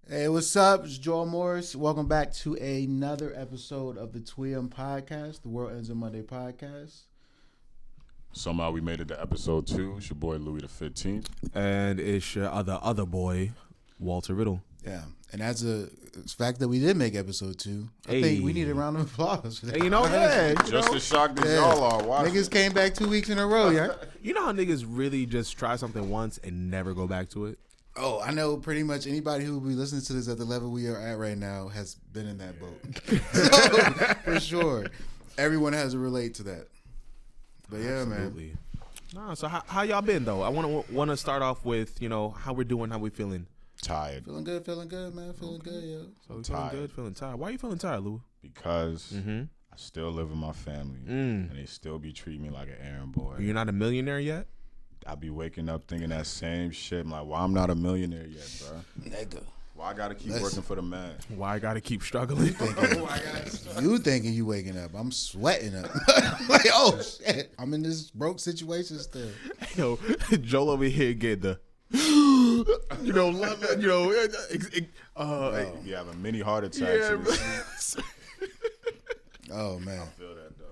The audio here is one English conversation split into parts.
Hey, what's up? It's Joel Morris. Welcome back to another episode of the TWEOM Podcast, the World Ends on Monday podcast. Somehow we made it to episode 2. It's your boy Louis the 15th. And it's your other boy, Walter Riddle. Yeah, and that's a fact that we did make episode 2. I think we need a round of applause for that. Hey, you know, yeah. Just as shocked as y'all are. Watch Niggas came back 2 weeks in a row, yeah? You know how niggas really just try something once and never go back to it? Oh, I know pretty much anybody who will be listening to this at the level we are at right now has been in that boat. So, for sure. Everyone has to relate to that. But yeah, Absolutely. Man. Nah, so how y'all been, though? I want to start off with, you know, how we're doing, how we feeling. Tired. Feeling good, man. Feeling good, yo. So feeling good, feeling tired. Why are you feeling tired, Lou? Because I still live with my family. And they still be treating me like an errand boy. You're not a millionaire yet? I be waking up thinking that same shit. I'm like, why I'm not a millionaire yet, bro? Nigga. Why I gotta keep working for the man? Why I gotta keep struggling? You thinking you waking up. I'm sweating up. Like, oh, shit. I'm in this broke situation still. Yo, Joel over here get the... You have a mini heart attack. Yeah, Oh, man. I feel that, though.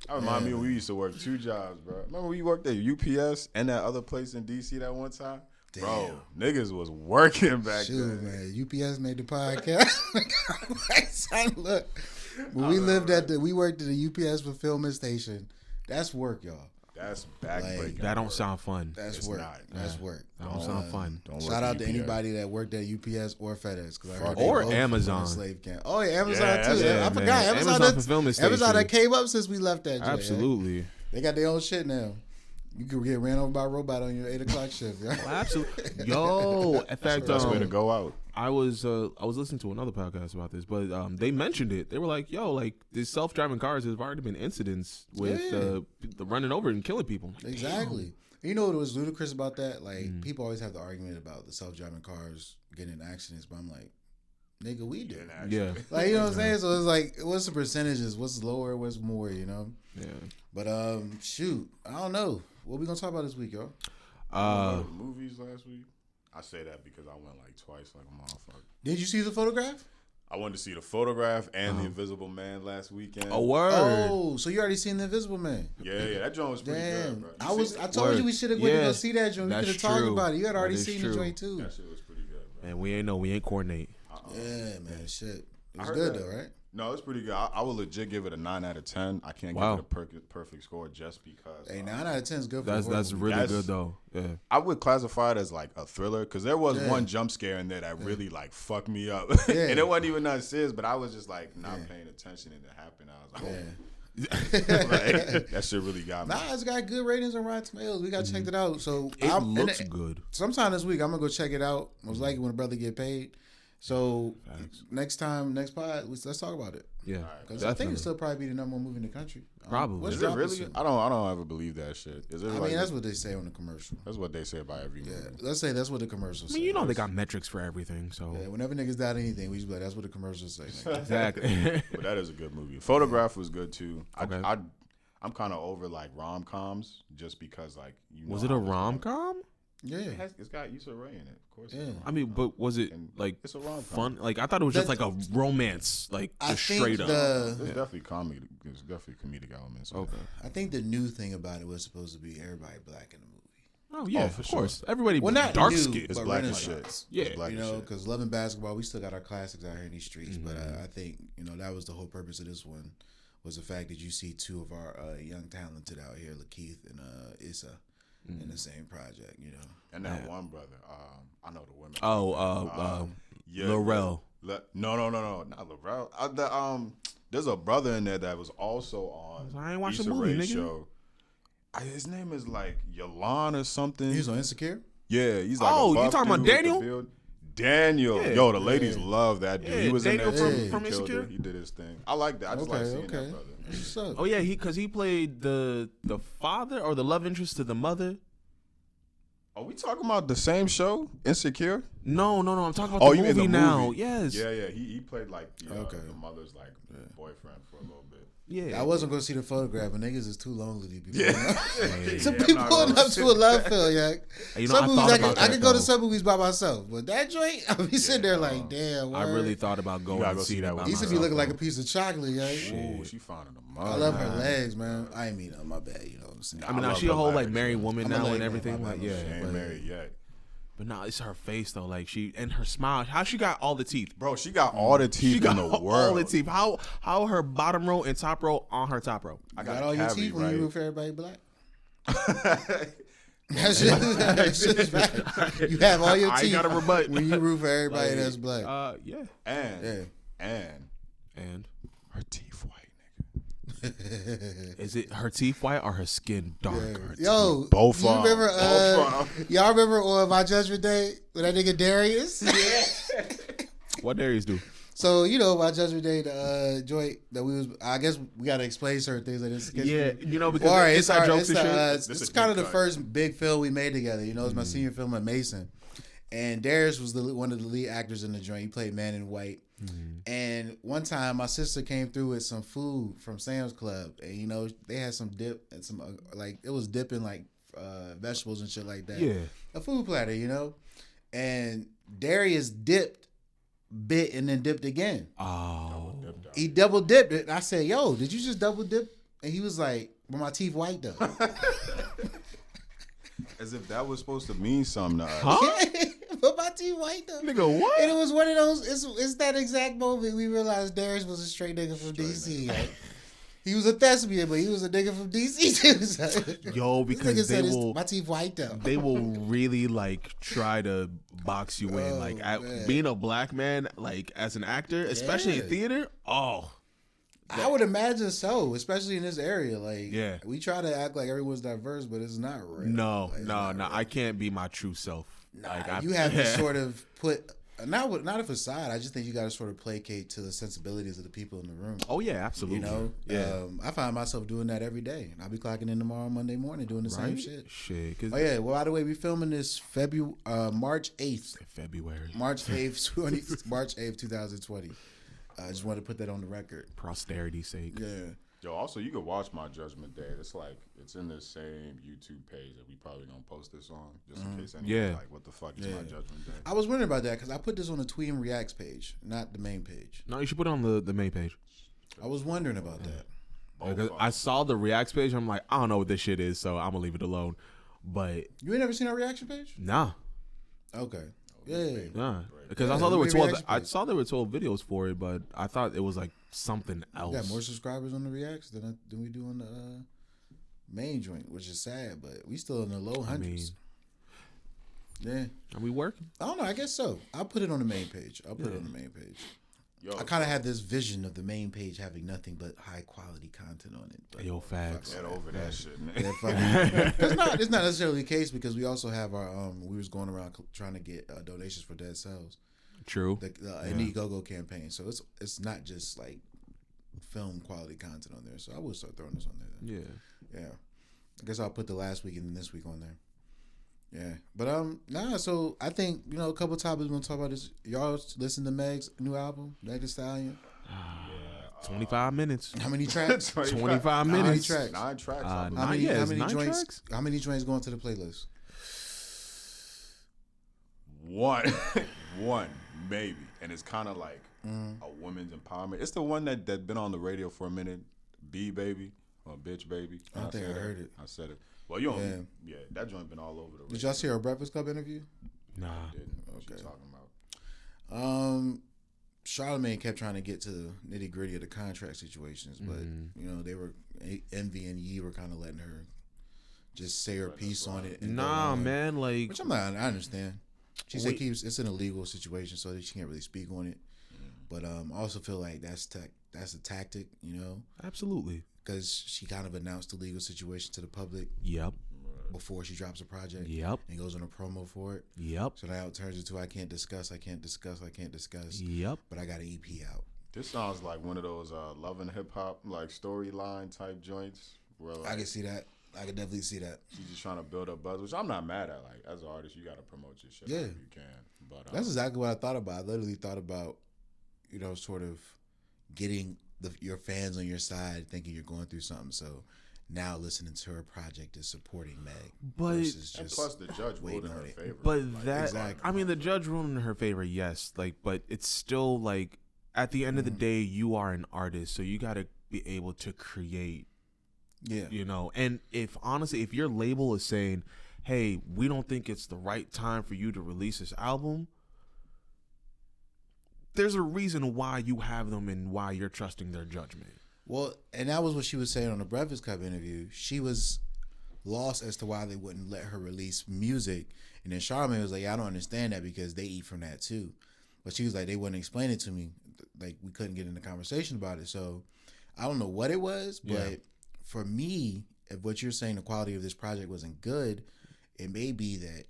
That remind me when we used to work 2 jobs, bro. Remember we worked at UPS and that other place in DC that one time? Damn. Bro, niggas was working back Shoot, then. man. UPS made the podcast. Like, son, look. When we worked at the UPS fulfillment station. That's work, y'all. That's backbreaking. that don't sound fun. That's work. That's work. That don't sound fun. Shout out to anybody that worked at UPS or FedEx. Cause I heard Or they both Amazon. Slave camp. Oh, yeah, Amazon Yeah, too. yeah, I forgot. man. Amazon fulfillment station. Amazon that came up since we left that joint. Absolutely. Yeah. They got their own shit now. You could get ran over by a robot on your 8 o'clock shift. Yeah? Well, absolutely. Yo, in fact, Best way to go out. I was listening to another podcast about this, but they mentioned it. They were like, "Yo, like these self-driving cars, there's already been incidents with the running over and killing people." Like, Exactly. You know what was ludicrous about that? Like, people always have the argument about the self-driving cars getting in accidents, but I'm like, nigga, we do. yeah, Like, you know what I'm saying? So it's like, what's the percentages? What's lower? What's more? You know? yeah. But shoot, I don't know. What we gonna talk about this week, y'all? Movies last week. I say that because I went like twice, like a motherfucker. Did you see The Photograph? I wanted to see The Photograph and The Invisible Man last weekend. A word. Oh, so you already seen The Invisible Man? Yeah, that joint was pretty Damn. good, bro. I told you we should have went to go see that joint. We That's could have talked true. about it. You had already That is seen true. the joint too. That shit was pretty good, bro. Man, we ain't coordinate. Yeah, man, shit. It was heard good that. though, right? No, it's pretty good. I would legit give it a 9 out of 10. I can't Wow. give it a perfect score just because. Hey, 9 out of 10 is good for That's horror movie. really good though. Yeah. I would classify it as like a thriller because there was one jump scare in there that really like fucked me up, and it wasn't even that serious. But I was just like not paying attention, and it happened. I was like, like, that shit really got me. Nah, it's got good ratings on Rotten Tomatoes. We got to check it out. So It looks good. Sometime this week, I'm gonna go check it out. Most likely when Brotha get paid. So next pod, let's talk about it. Yeah, Because I think it'll still probably be the number 1 movie in the country. Probably. What's Is it dropping really? soon? I don't ever believe that shit. Is it? I mean, that's what they say on the commercial. That's what they say about every Yeah, movie. let's say that's what the commercials say. I mean, you know they got metrics for everything, so Yeah, whenever niggas doubt anything, we just be like, that's what the commercials say. nigga. exactly. But that is a good movie. Photograph was good too. Okay. I'm kind of over like rom-coms just because like you know Was it a rom-com? Yeah. It's got Issa Rae in it, of course. Yeah. I mean, but was it like It's a rom-com. fun? Like I thought it was just like a romance, like I just think straight up. There's definitely comedy. There's definitely comedic elements. in it. Okay. I think the new thing about it was supposed to be everybody black in the movie. Oh yeah, for of sure. course. Everybody Well, not dark new, skinned. It's but black as shit. Renaissance. Yeah. It's black You as know, shit. because loving basketball, we still got our classics out here in these streets. But I think, you know, that was the whole purpose of this one, was the fact that you see 2 of our young talented out here, Lakeith and Issa, in the same project, you know. And that one brother, I know the women. Laurel. No, not Laurel. There's a brother in there that was also on I ain't watched the Issa movie, Rae's nigga. show. His name is like Yalan or something. He was on Insecure? Yeah, he's like. Oh, a you buff talking about dude with the Daniel? build. Daniel, Yeah. yo, the ladies love that dude. Yeah, He was Daniel in there too. from He killed Insecure? it. He did his thing. I like that. I just like seeing that brother. What's up? Oh yeah, because he played the father or the love interest to the mother. Are we talking about the same show, Insecure? No. I'm talking about the you mean movie the now. movie? Yes. Yeah. He played like the Okay. mother's like boyfriend for a little bit. Yeah, I wasn't going to see the photograph, but niggas is too lonely to be pulling up. Yeah. Some people pulling up to a love film, yeah. You know, Some movies I could go to though. some movies by myself, but that joint, I'll be sitting there like, damn. Word. I really thought about going to see that. He used to be looking like a piece of chocolate, yeah. Ooh, she finding them. I love her legs, man. I ain't mean my bad, you know what I'm saying. I mean, now she a whole like married woman now and everything. Like, yeah, she ain't married yet. But nah, it's her face though. Like and her smile. How she got all the teeth, bro? She got all the teeth in the world. All the teeth. How her bottom row and top row on her top row. I got all your teeth when you root for everybody black. That's just right. You have all your teeth when you root for everybody that's black. Yeah. And her teeth white, nigga. Is it her teeth white or her skin dark? Yeah. Yo, both. You remember? Y'all remember on My Judgment Day with that nigga Darius? Yeah. What Darius do? So you know, My Judgment Day, the joint that we was. I guess we gotta explain certain things like this. Yeah, you know, because it's our jokes and shit. It's kind of the first big film we made together. You know, it's my senior film at Mason, and Darius was one of the lead actors in the joint. He played Man in White. And one time my sister came through with some food from Sam's Club, and you know they had some dip and some like it was dipping like vegetables and shit like that. Yeah, a food platter, you know. And Darius dipped, bit, and then dipped again. Oh, he double dipped it. And I said, "Yo, did you just double dip?" And he was like, "Well, my teeth white though." As if that was supposed to mean something to us. Huh? But my teeth white though. Nigga, what? And it was one of those. It's that exact moment we realized Darius was a straight nigga from DC. Like, he was a thespian, but he was a nigga from DC too. So. Yo, because they will. My teeth white though. They will really like try to box you in. Like being a black man, like as an actor, especially in theater. Oh. I would imagine so, especially in this area. Like, we try to act like everyone's diverse, but it's not real. No. I can't be my true self. Like, you have to sort of put not a facade. I just think you got to sort of placate to the sensibilities of the people in the room. Oh yeah, absolutely. You know, I find myself doing that every day, and I'll be clocking in tomorrow Monday morning doing the same shit. Oh yeah. Well, by the way, we filming this March 8th. March 8th, 2020. I just wanted to put that on the record. Posterity's sake. Yeah. Yo, also, you can watch My Judgment Day. It's in the same YouTube page that we probably gonna post this on, just in case anyone's like, what the fuck is My Judgment Day? I was wondering about that because I put this on the TWEOM Reacts page, not the main page. No, you should put it on the main page. I was wondering about that. I saw the Reacts page. I'm like, I don't know what this shit is, so I'm gonna leave it alone. But you ain't never seen our reaction page? Nah. Okay. Yeah. Nah. Because I saw there were 12. I saw there were 12 videos for it, but I thought it was like something else. We got more subscribers on the reacts than we do on the main joint, which is sad, but we still in the low hundreds. Yeah. Are we working? I don't know. I guess so. I'll put it on the main page. Yo, I kind of have this vision of the main page having nothing but high quality content on it. But yo, facts. Get over that shit, man. It's not necessarily the case because we also have our we was going around trying to get donations for Dead Cells. True. The Indiegogo campaign. So it's not just like film quality content on there. So I will start throwing this on there then. Yeah. I guess I'll put the last week and then this week on there. Yeah, but so I think a couple topics we're gonna talk about this. Y'all listen to Meg's new album, Meg Thee Satllion? 25 minutes. How many tracks? 25 minutes. How many tracks? 9 tracks. How many joints going to the playlist? One maybe, and it's kind of like a women's empowerment. It's the one that been on the radio for a minute. B baby or bitch baby. I don't think I heard it. I said it. Well, you don't. Yeah, that joint been all over the radio. Did y'all see her Breakfast Club interview? Nah. I didn't. What you talking about? Charlamagne kept trying to get to the nitty gritty of the contract situations, but they were Envy and Yee were kind of letting her just say her piece on it. And man, like which I understand. She said it's an illegal situation, so she can't really speak on it. But I also feel like that's a tactic, Absolutely. Because she kind of announced the legal situation to the public. Yep. Before she drops a project. Yep. And goes on a promo for it. Yep. So now it turns into I can't discuss. Yep. But I got an EP out. This sounds like one of those Love and Hip Hop like storyline type joints. Where I can see that. I can definitely see that. She's just trying to build up buzz, which I'm not mad at. Like as an artist, you got to promote your shit. Yeah. If you can. But that's exactly what I thought about. I literally thought about, sort of getting your fans on your side thinking you're going through something. So now listening to her project is supporting Meg. But and plus the judge ruled in her favor. But like, that exactly. I mean, the judge ruled in her favor, yes. Like, but it's still like at the end of the day, you are an artist, so you got to be able to create. Yeah. You know, and if your label is saying, hey, we don't think it's the right time for you to release this album, there's a reason why you have them and why you're trusting their judgment. Well, and that was what she was saying on the Breakfast Club interview. She was lost as to why they wouldn't let her release music. And then Charlamagne was like, yeah, I don't understand that because they eat from that too. But she was like, they wouldn't explain it to me. Like, we couldn't get in the conversation about it. So I don't know what it was, but for me, if what you're saying, the quality of this project wasn't good, it may be that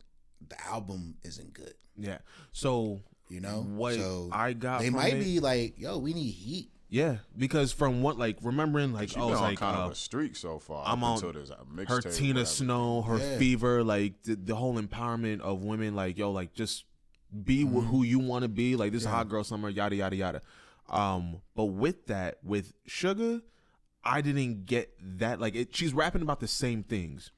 the album isn't good. Yeah. So, you know, what so I got they from might it, be like, yo, we need heat. Yeah, because from what, like, remembering, like, She's been it's on like kind of a streak so far. I'm up on until there's a mixtape, her Tina whatever. Snow, her Fever, like the whole empowerment of women, like, yo, like, just be who you want to be. Like, this is hot girl summer, yada yada yada. But with that, with Suga, I didn't get that. Like, she's rapping about the same things.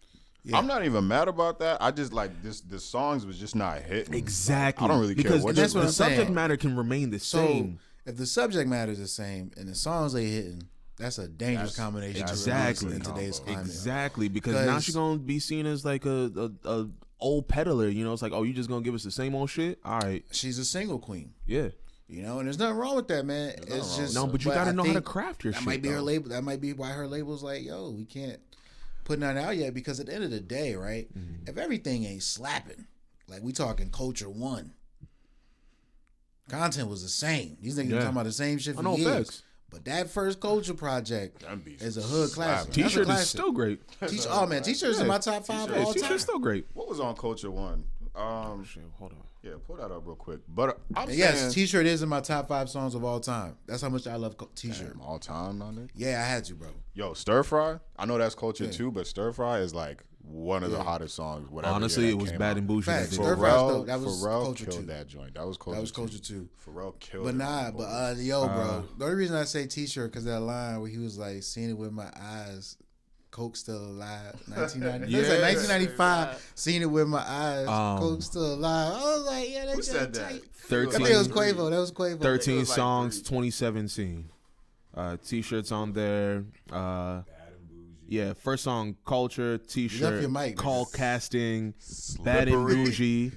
Yeah. I'm not even mad about that. I just like the songs was just not hitting. Exactly. I don't really care because what that's what the I'm subject saying. matter can remain the So same. if the subject matter is the same and the songs they hitting, that's a dangerous combination exactly. to release in today's climate. Exactly, because now she's gonna be seen as like a old peddler. You know, it's like, oh, you just gonna give us the same old shit? All right, She's a single queen. yeah. You know, and there's nothing wrong with that, man. It's just No, but you gotta know how to craft your that shit. might be her though. label. That might be why her label's like, yo, we can't put nothing out yet, because at the end of the day, right? If everything ain't slapping, like we talking Culture 1, content was the same. These niggas talking about the same shit for I know years. facts. But that first Culture project is a hood classic. That's a T-shirt is classic. still great. Oh man, T-shirts in my top 5 of all time. T-shirt's still great. What was on Culture 1? Shit, hold on. Yeah, pull that up real quick. But I'm Yes, saying T-shirt is in my top 5 songs of all time. That's how much I love T-shirt. damn, all time on it. Yeah, I had to, bro. Yo, Stir Fry. I know that's Culture too, but Stir Fry is like one of the hottest songs. Whatever. Honestly, it was Bad and Bougie. Facts. That did Stir it. Fry's Pharrell, dope. That was Pharrell Culture killed 2. that joint. That was Culture. That was Culture 2. Pharrell killed. But it. nah, but yo, bro. The only reason I say T-shirt because that line where he was like, "Seeing it with my eyes, Coke still alive." 1990. It was like 1995. Seeing it with my eyes, Coke still alive. I was like, yeah, Who that's said that? tight. 13. I think it was Quavo. That was Quavo. 13 was like songs, 3. 2017. T-shirts on there. Yeah, first song, Culture, left T-shirt, your mic, Call man. Casting, Bad and Bougie,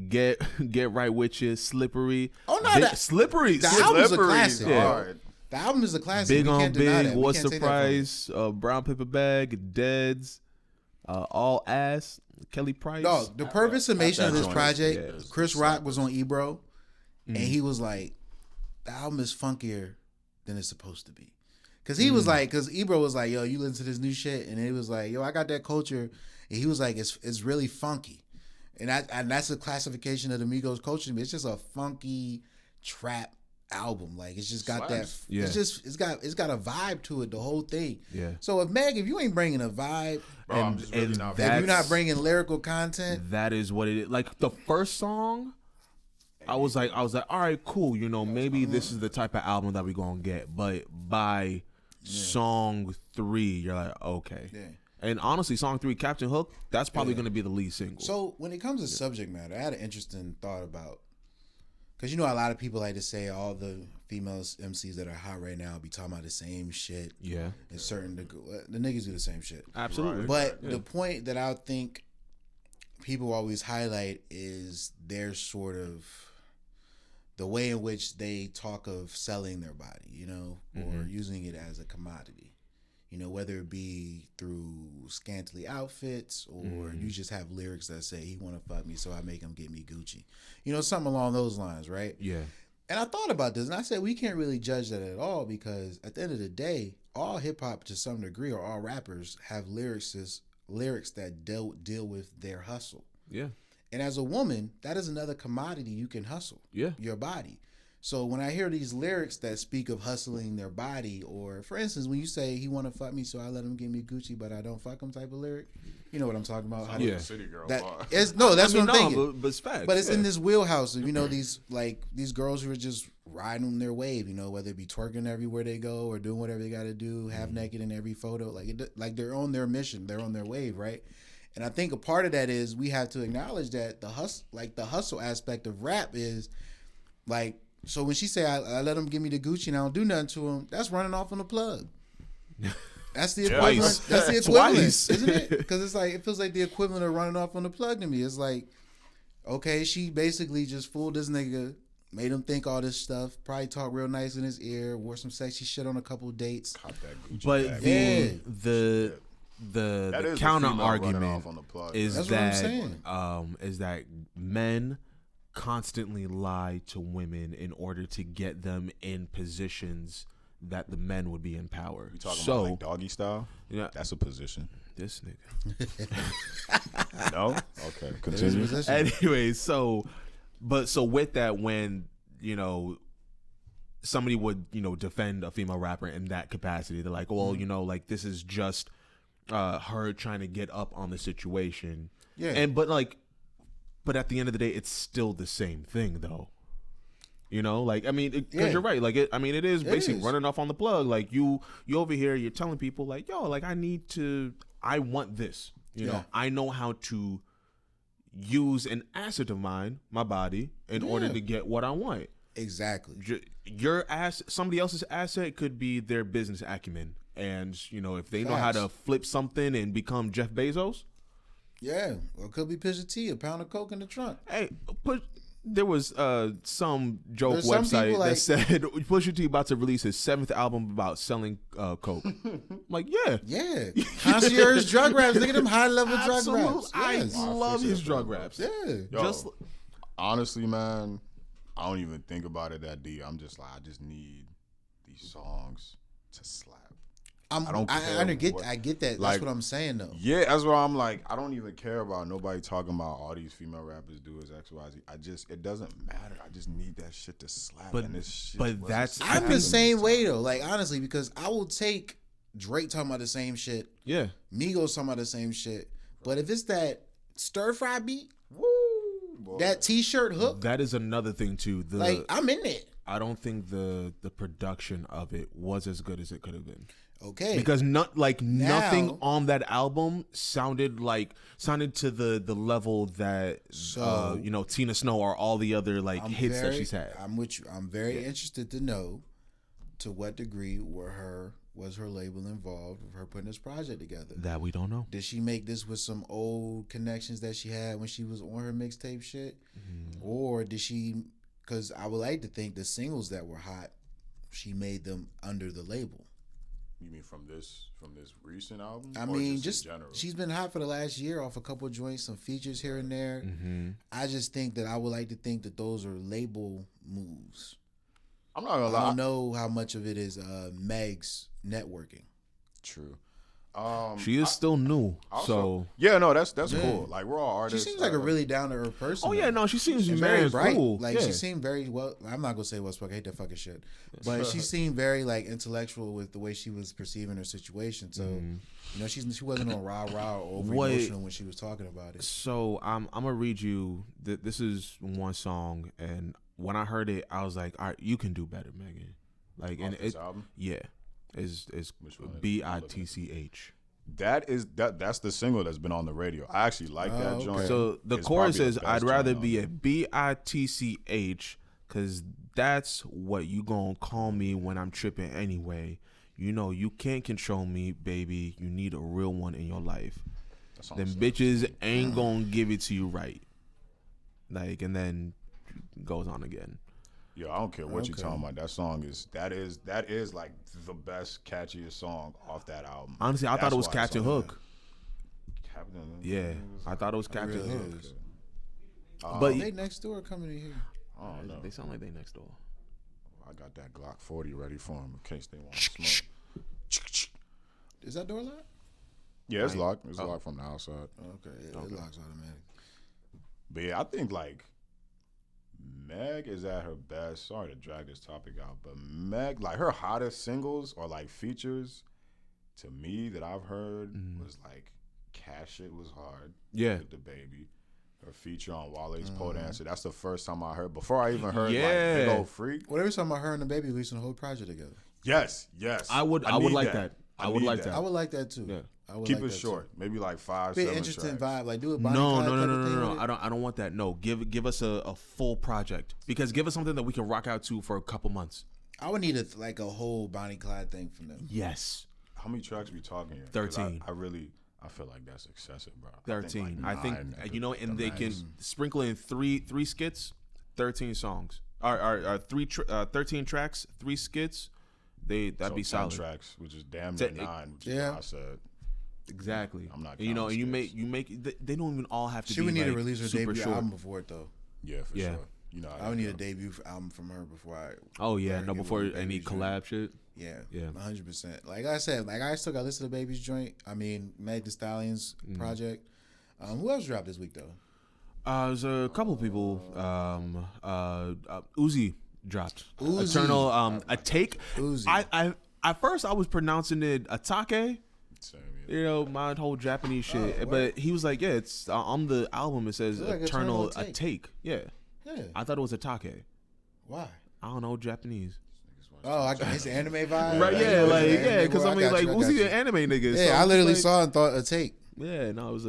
Get Right With You, Slippery. Oh, no, Slippery. The album's a Slippery classic. is hard. The album is a classic. Big we on can't deny Big, that. We What's can't the take that from you. Price, Brown Paper Bag, Deads, All Ass, Kelly Price. No, the perfect summation of this joint project, is Chris Rock was on Ebro, and he was like, the album is funkier than it's supposed to be. Because he was like, because Ebro was like, yo, you listen to this new shit, and it was like, yo, I got that culture, and he was like, it's really funky. And that's a classification of the Migos culture to me. It's just a funky trap album. Like, it's just got that, Yeah. it's got a vibe to it, the whole thing. Yeah. So if you ain't bringing a vibe, Bro, I'm just really not. if you're not bringing lyrical content, That is what it is. Like the first song, I was like, all right, cool. You know, maybe this is the type of album that we gonna get. But by song 3, you're like, okay. Yeah. And honestly, song 3, Captain Hook, that's probably gonna be the lead single. So when it comes to subject matter, I had an interesting thought about, because you know a lot of people like to say all the female MCs that are hot right now be talking about the same shit. Yeah, And certain the niggas do the same shit. absolutely. But the point that I think people always highlight is their sort of the way in which they talk of selling their body, you know, or using it as a commodity. You know, whether it be through scantily outfits or you just have lyrics that say he want to fuck me, so I make him get me Gucci. You know, something along those lines, right? Yeah, And I thought about this, and I said we can't really judge that at all, because at the end of the day, all hip hop to some degree, or all rappers, have lyrics that deal with their hustle. yeah, And as a woman, that is another commodity you can hustle. yeah. Your body. So when I hear these lyrics that speak of hustling their body, or for instance, when you say he want to fuck me, so I let him give me Gucci, but I don't fuck him type of lyric, you know what I'm talking about? Yeah. City Girl. That bar. is, no, that's what I'm thinking. But it's facts. But it's yeah. in this wheelhouse of, you know, these girls who are just riding their wave, you know, whether it be twerking everywhere they go or doing whatever they got to do, half naked in every photo, like they're on their mission, they're on their wave, right? And I think a part of that is we have to acknowledge that the hustle aspect of rap is like, so when she say I let him give me the Gucci and I don't do nothing to him, that's running off on the plug. That's the equivalent. Twice. That's the equivalent, Twice. isn't it? Because it's like, it feels like the equivalent of running off on the plug to me. It's like, okay, she basically just fooled this nigga, made him think all this stuff, probably talked real nice in his ear, wore some sexy shit on a couple of dates. But the counter argument is that men constantly lie to women in order to get them in positions that the men would be in power. You talking about like doggy style? Yeah, that's a position. This nigga. No? Okay, continue. Anyway, so with that, when, you know, somebody would, you know, defend a female rapper in that capacity, they're like, well, you know, like, this is just her trying to get up on the situation. Yeah. But at the end of the day, it's still the same thing, though. You know, like, I mean, because you're right. Like, it is basically running off on the plug. Like, you over here, you're telling people, like, yo, like, I want this. You know, I know how to use an asset of mine, my body, in order to get what I want. Exactly. Somebody else's asset could be their business acumen. And, you know, if they know how to flip something and become Jeff Bezos. Yeah. Or it could be Pusha T, a pound of coke in the trunk. Hey, there was some joke website that said Pusha T about to release his 7th album about selling coke. Like, yeah. Concierge drug raps. Look at them high-level drug raps. Yes. I love his drug raps. Yeah. Yo, honestly, man, I don't even think about it that deep. I'm just like, I just need these songs to slap. I get that. That's what I'm saying, though. Yeah, that's why I'm like, I don't even care about nobody talking about all these female rappers do is X, Y, Z. It doesn't matter. I just need that shit to slap. But that's I'm the same way though. Like, honestly, because I will take Drake talking about the same shit. Yeah. Migos talking about the same shit. But if it's that stir fry beat, boy. That t-shirt hook, that is another thing too. I'm in it. I don't think the production of it was as good as it could have been. Okay. Because nothing on that album sounded to the level that you know, Tina Snow or all the other hits that she's had. I'm with you. I'm very interested to know to what degree was her label involved with her putting this project together. That we don't know. Did she make this with some old connections that she had when she was on her mixtape shit? Mm-hmm. Or did she, because I would like to think the singles that were hot, she made them under the label. You mean from this recent album? I mean, just in general? She's been hot for the last year off a couple of joints, some features here and there. Mm-hmm. I just think that I would like to think that those are label moves. I'm not gonna lie. I don't know how much of it is Meg's networking. True. She is still new, so yeah, no, that's cool. Like, we're all artists. She seems like a really down to earth person. Oh yeah, no, she seems very bright. Cool. She seemed very well. I'm not gonna say well spoken. I hate that fucking shit. But she seemed very intellectual with the way she was perceiving her situation. So you know, she wasn't on rah rah or over emotional when she was talking about it. So I'm gonna read you. This is one song, and when I heard it, I was like, all right, you can do better, Megan. This album? Yeah. Is BITCH. That's the single that's been on the radio. I actually like that joint. So the chorus is, I'd rather be a BITCH because that's what you gonna call me when I'm tripping anyway. You know you can't control me, baby. You need a real one in your life. Them bitches ain't gonna give it to you right. And then goes on again. Yo, I don't care what you're talking about. That song is like the best, catchiest song off that album. Honestly, I thought it was Captain Hook. Yeah, I thought it was Captain Hook. But they next door coming in here. Oh no, they sound like they next door. I got that Glock 40 ready for them in case they want to smoke. Is that door locked? Yeah, it's locked. It's locked from the outside. Okay, it locks automatic. But yeah, I think Meg is at her best. Sorry to drag this topic out, but Meg, her hottest singles or features to me that I've heard was Cash It was hard. Yeah. With the baby. a feature on Wale's Pole Dancer. That's the first time I heard. Before I even heard like Big Ol' Freak. Well, every time I heard and the baby releasing a whole project together. Yes. I would like that. I would like that. I would like that too. Yeah. Keep it short, maybe like 5, 7 interesting tracks. vibe, like do it. No. I don't want that. No, give us a full project, because give us something that we can rock out to for a couple months. I would need a whole Bonnie Clyde thing from them. Yes. How many tracks are we talking here? 13. I feel like that's excessive, bro. 13. I think and they can sprinkle in three skits, 13 songs. Or 13 tracks, 3 skits. That'd be solid. 10 tracks, which is damn near 9, which is what I said. Exactly. I'm not. And you make. They don't even all have to. She would need to release her debut short. album before it though. Yeah, for sure. I would need a debut album from her before I. Oh yeah, no, before any collab shit. Yeah, 100%. Like I said, I still got to listen to Baby's joint. I mean, Meg Thee Stallion's project. Who else dropped this week though? There's a couple of people. Uzi dropped. Uzi. Eternal. A take. Uzi. I at first I was pronouncing it Atake. Same, You know, my whole Japanese shit. But he was like, yeah, it's on the album. It says Eternal Take. Yeah. I thought it was Atake. Why? I don't know Japanese. Oh, it's an anime vibe. Right? Yeah, because I mean, like, Uzi an anime nigga. Yeah, so I literally saw and thought a take. Yeah, no, it was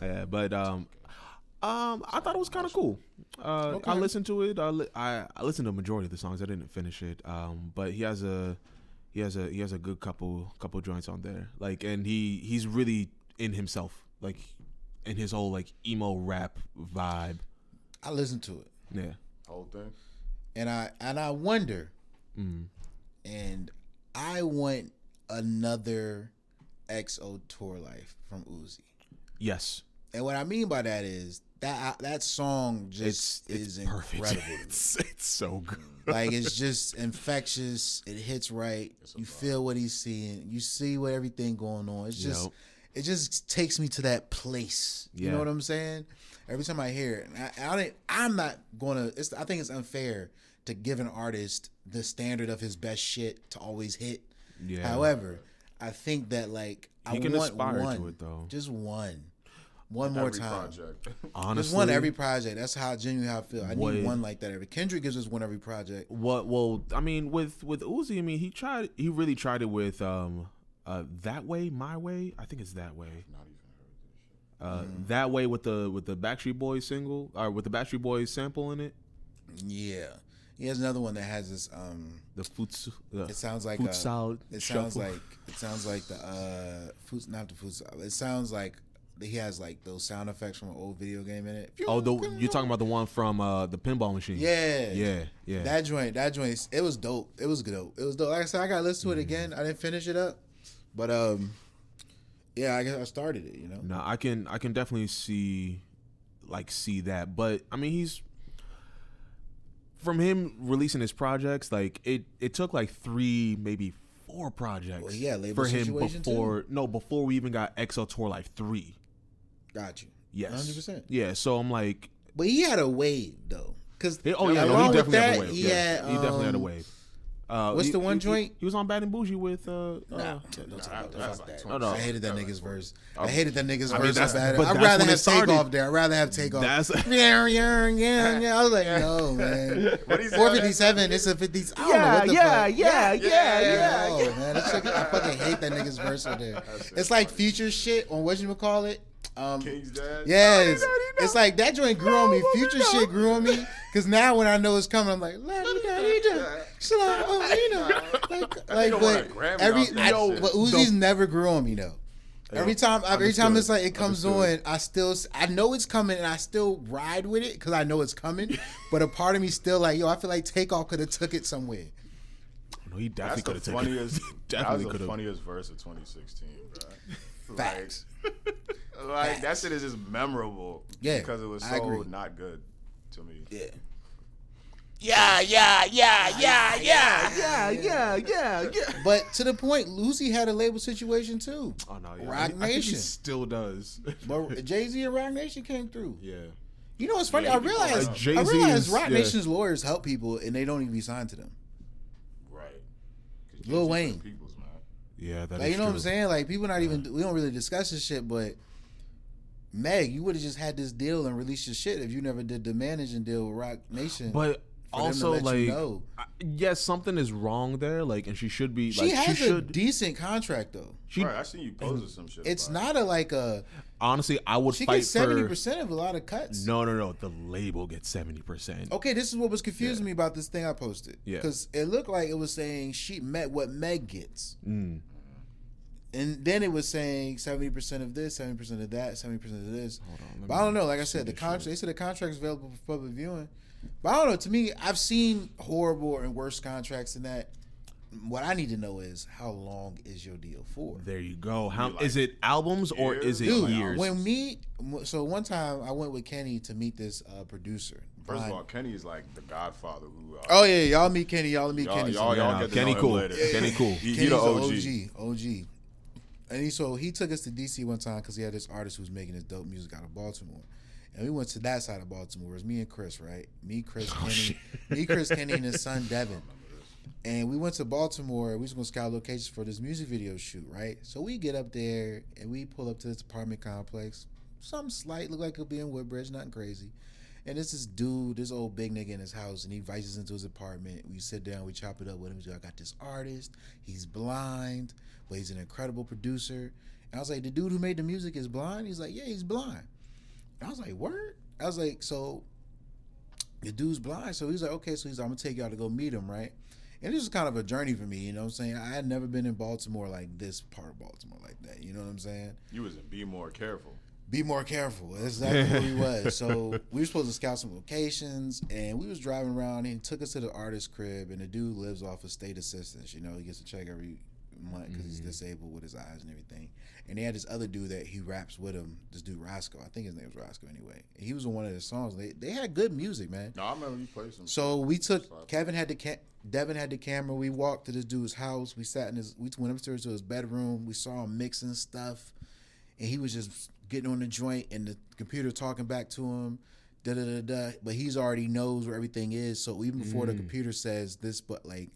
Yeah, but I thought it was kind of cool. I listened to it. I listened to a majority of the songs. I didn't finish it. But he has a good couple joints on there. Like, and he's really in himself, like in his whole like emo rap vibe. I listened to it. Yeah, whole thing. And I wonder, and I want another XO Tour Life from Uzi. Yes. And what I mean by that is that song just is incredible. It's so good. Like, it's just infectious. It hits right. You feel what he's seeing. You see what everything going on. It's just it just takes me to that place. You know what I'm saying? Every time I hear it, I'm not gonna. I think it's unfair to give an artist the standard of his best shit to always hit. Yeah. However, I think that like he can aspire to it though. Just one more time. Project. Honestly, just one every project. That's how genuinely how I feel. I need one like that every. Kendrick gives us one every project. Well, I mean, with Uzi, I mean, he really tried it with That Way, My Way. I think it's That Way. Not even heard this shit. That Way with the Backstreet Boys single, or with the Backstreet Boys sample in it. Yeah. He has another one that has this it sounds like food salad. It sounds like the food, not the food salad. It sounds like he has like those sound effects from an old video game in it. Oh, you're talking about the one from the pinball machine. Yeah. That joint, it was dope. It was good. It was dope. Like I said, I gotta listen to it again. I didn't finish it up, but yeah, I guess I started it. You know. No, I can definitely see that, but I mean, from him releasing his projects, like it took like 3, maybe 4 projects label for him situation before we even got XO Tour Life 3. Got you. Yes. 100%. Yeah, so I'm like, but he had a wave though, because he definitely had a wave. He definitely had a wave. What's the one joint? He was on Bad and Bougie with. No. I hated that nigga's verse. I hated that nigga's verse so bad. But I'd rather have Takeoff there. I'd rather have Takeoff. Yeah. I was like, no, man. 457. It's a 50. Yeah. Oh, man. I fucking hate that nigga's verse on there. It's like Future shit on whatchamacallit. King's Dad? Yes. It's like that joint grew on me. Future shit grew on me. Because now when I know it's coming, I'm like, but Uzi's never grew on me though. Every time it's like it comes on, I know it's coming and I still ride with it because I know it's coming. But a part of me still like, I feel like Takeoff could have took it somewhere. No, he definitely could have taken it. That was the funniest verse of 2016, bro. Facts. Like that shit is just memorable. Yeah, because it was so not good to me. Yeah. But to the point, Lucy had a label situation too. Oh no, yeah. Rock Nation I think he still does. But Jay-Z and Rock Nation came through. Yeah. You know what's funny? I realized Rock Nation's lawyers help people and they don't even be signed to them. Right. Lil Wayne. Yeah, that like, is you know true. what I'm saying? Like people we don't really discuss this shit, but Meg, you would have just had this deal and released your shit if you never did the managing deal with Rock Nation. But also, like, yes, something is wrong there. Like, and she should be. She has a decent contract though. Right, I seen you posting some shit. It's not a. Honestly, I would. She fight gets 70% of a lot of cuts. No. The label gets 70%. Okay, this is what was confusing me about this thing I posted. Yeah, because it looked like it was saying she met what Meg gets. And then it was saying 70% of this, 70% of that, 70% of this. Hold on, but I don't know. Like I said, the contract. They said the contract is available for public viewing. But I don't know. To me, I've seen horrible and worse contracts than that. What I need to know is how long is your deal for? There you go. How is it albums or is it years? So one time I went with Kenny to meet this producer. First of all, Kenny is like the Godfather. Oh yeah, y'all meet Kenny. Y'all get Kenny cool. Kenny cool. He's the OG. And he took us to DC one time because he had this artist who was making his dope music out of Baltimore. And we went to that side of Baltimore. It was me and Chris, right? Chris, Kenny, and his son Devin. And we went to Baltimore. We was going to scout locations for this music video shoot, right? So we get up there and we pull up to this apartment complex. Something slight, look like it'll be in Woodbridge, nothing crazy. And it's this dude, this old big nigga in his house, and he invites us into his apartment. We sit down, we chop it up with him. He's like, I got this artist. He's blind, but he's an incredible producer. And I was like, the dude who made the music is blind? He's like, yeah, he's blind. I was like, word? I was like, so the dude's blind. So he's like, okay, so I'm going to take y'all to go meet him, right? And this was kind of a journey for me, you know what I'm saying? I had never been in Baltimore like this part of Baltimore like that, you know what I'm saying? You was in Be More Careful. Be More Careful. That's exactly where he was. So we were supposed to scout some locations, and we was driving around, and he took us to the artist's crib, and the dude lives off of state assistance, you know? He gets a check every month because he's disabled with his eyes and everything. And they had this other dude that he raps with him, this dude Roscoe. I think his name was Roscoe anyway. And he was on one of the songs. They had good music, man. No, I remember you played some. So we took Devin had the camera. We walked to this dude's house. We sat we went upstairs to his bedroom. We saw him mixing stuff, and he was just getting on the joint, and the computer talking back to him. Da da da da. But he's already knows where everything is. So even before the computer says this, but like,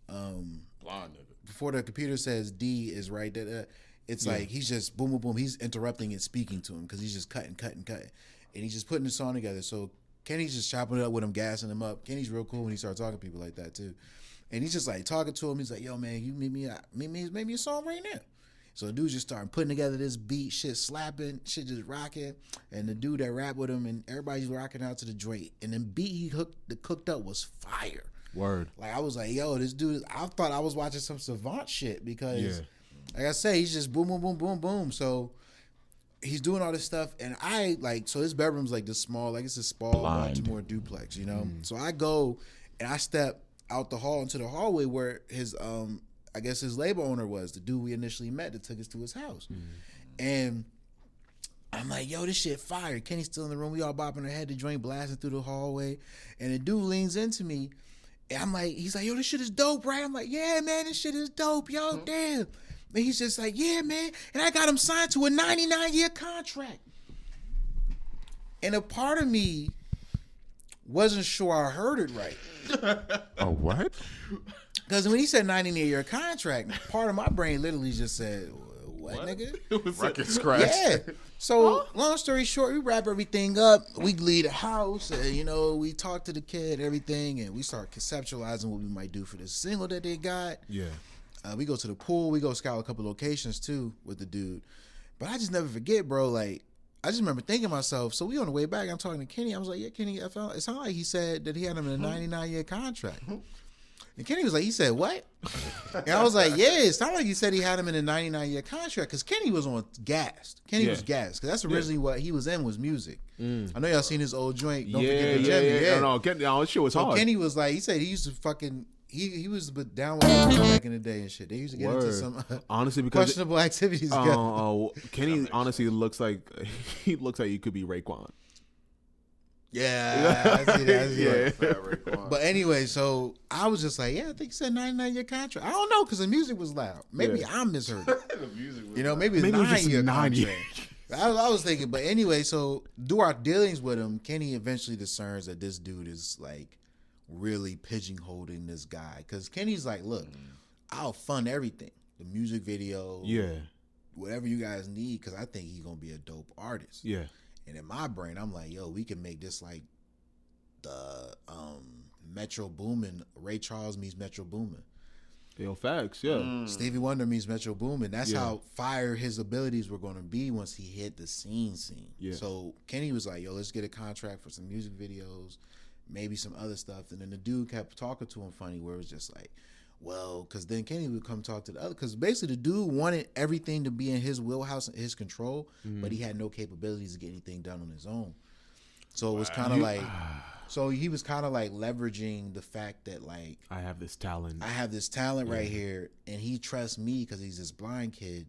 blonde nigga. Before the computer says D is right, it's like he's just boom, boom, boom. He's interrupting and speaking to him because he's just cutting. And he's just putting the song together. So Kenny's just chopping it up with him, gassing him up. Kenny's real cool when he starts talking to people like that too. And he's just like talking to him. He's like, yo, man, you meet me a song right now. So the dude just started putting together this beat, shit slapping, shit just rocking. And the dude that rapped with him and everybody's rocking out to the joint. And the beat he cooked up was fire. Word. Like I was like, yo, this dude, I thought I was watching some Savant shit because like I say, he's just boom, boom, boom, boom, boom. So he's doing all this stuff, and so his bedroom's like this small, like it's a small Baltimore duplex, you know? So I go and I step out the hall into the hallway where his I guess his label owner was, the dude we initially met that took us to his house. And I'm like, yo, this shit fire. Kenny's still in the room. We all bopping our head, the joint blasting through the hallway. And the dude leans into me. And I'm like, he's like, yo, this shit is dope, right? I'm like, yeah, man, this shit is dope. Yo, damn. And he's just like, yeah, man. And I got him signed to a 99-year contract. And a part of me wasn't sure I heard it right. Oh, what? Because when he said 99-year contract, part of my brain literally just said, what? Nigga? Record scratch. Yeah. So, long story short, we wrap everything up. We leave the house, and, you know, we talk to the kid, everything, and we start conceptualizing what we might do for this single that they got. Yeah. We go to the pool. We go scout a couple locations, too, with the dude. But I just never forget, bro, like, I just remember thinking to myself, so we on the way back, I'm talking to Kenny. I was like, yeah, Kenny, it sounded like he said that he had him in a 99-year contract. And Kenny was like, he said, what? And I was like, yeah, it sounded like he said he had him in a 99-year contract because Kenny was on gassed. Kenny was gassed because that's originally what he was in was music. I know y'all seen his old joint. Don't forget the Jimmy. Yeah. No, that shit was hard. Kenny was like, he said he used to fucking, he was down with him back in the day and shit. They used to get into some honestly because questionable activities together. Kenny honestly looks like he could be Raekwon. Yeah, I see that. But anyway, so I was just like, yeah, I think he said 99-year contract. I don't know because the music was loud. Maybe I misheard it. The music was loud. Maybe it's 9-year contract. I was thinking, but anyway, so do our dealings with him, Kenny eventually discerns that this dude is like really pigeonholing this guy because Kenny's like, look, I'll fund everything, the music video, whatever you guys need, because I think he's gonna be a dope artist. Yeah. And in my brain, I'm like, yo, we can make this like the Metro Boomin, Ray Charles meets Metro Boomin. Yo, facts, yeah. Stevie Wonder meets Metro Boomin. That's how fire his abilities were going to be once he hit the scene. Yeah. So Kenny was like, yo, let's get a contract for some music videos, maybe some other stuff. And then the dude kept talking to him funny, where it was just like, well, because then Kenny would come talk to the other, because basically the dude wanted everything to be in his wheelhouse and his control, but he had no capabilities to get anything done on his own. So it was kind of like... So he was kind of like leveraging the fact that like I have this talent right here, and he trusts me because he's this blind kid,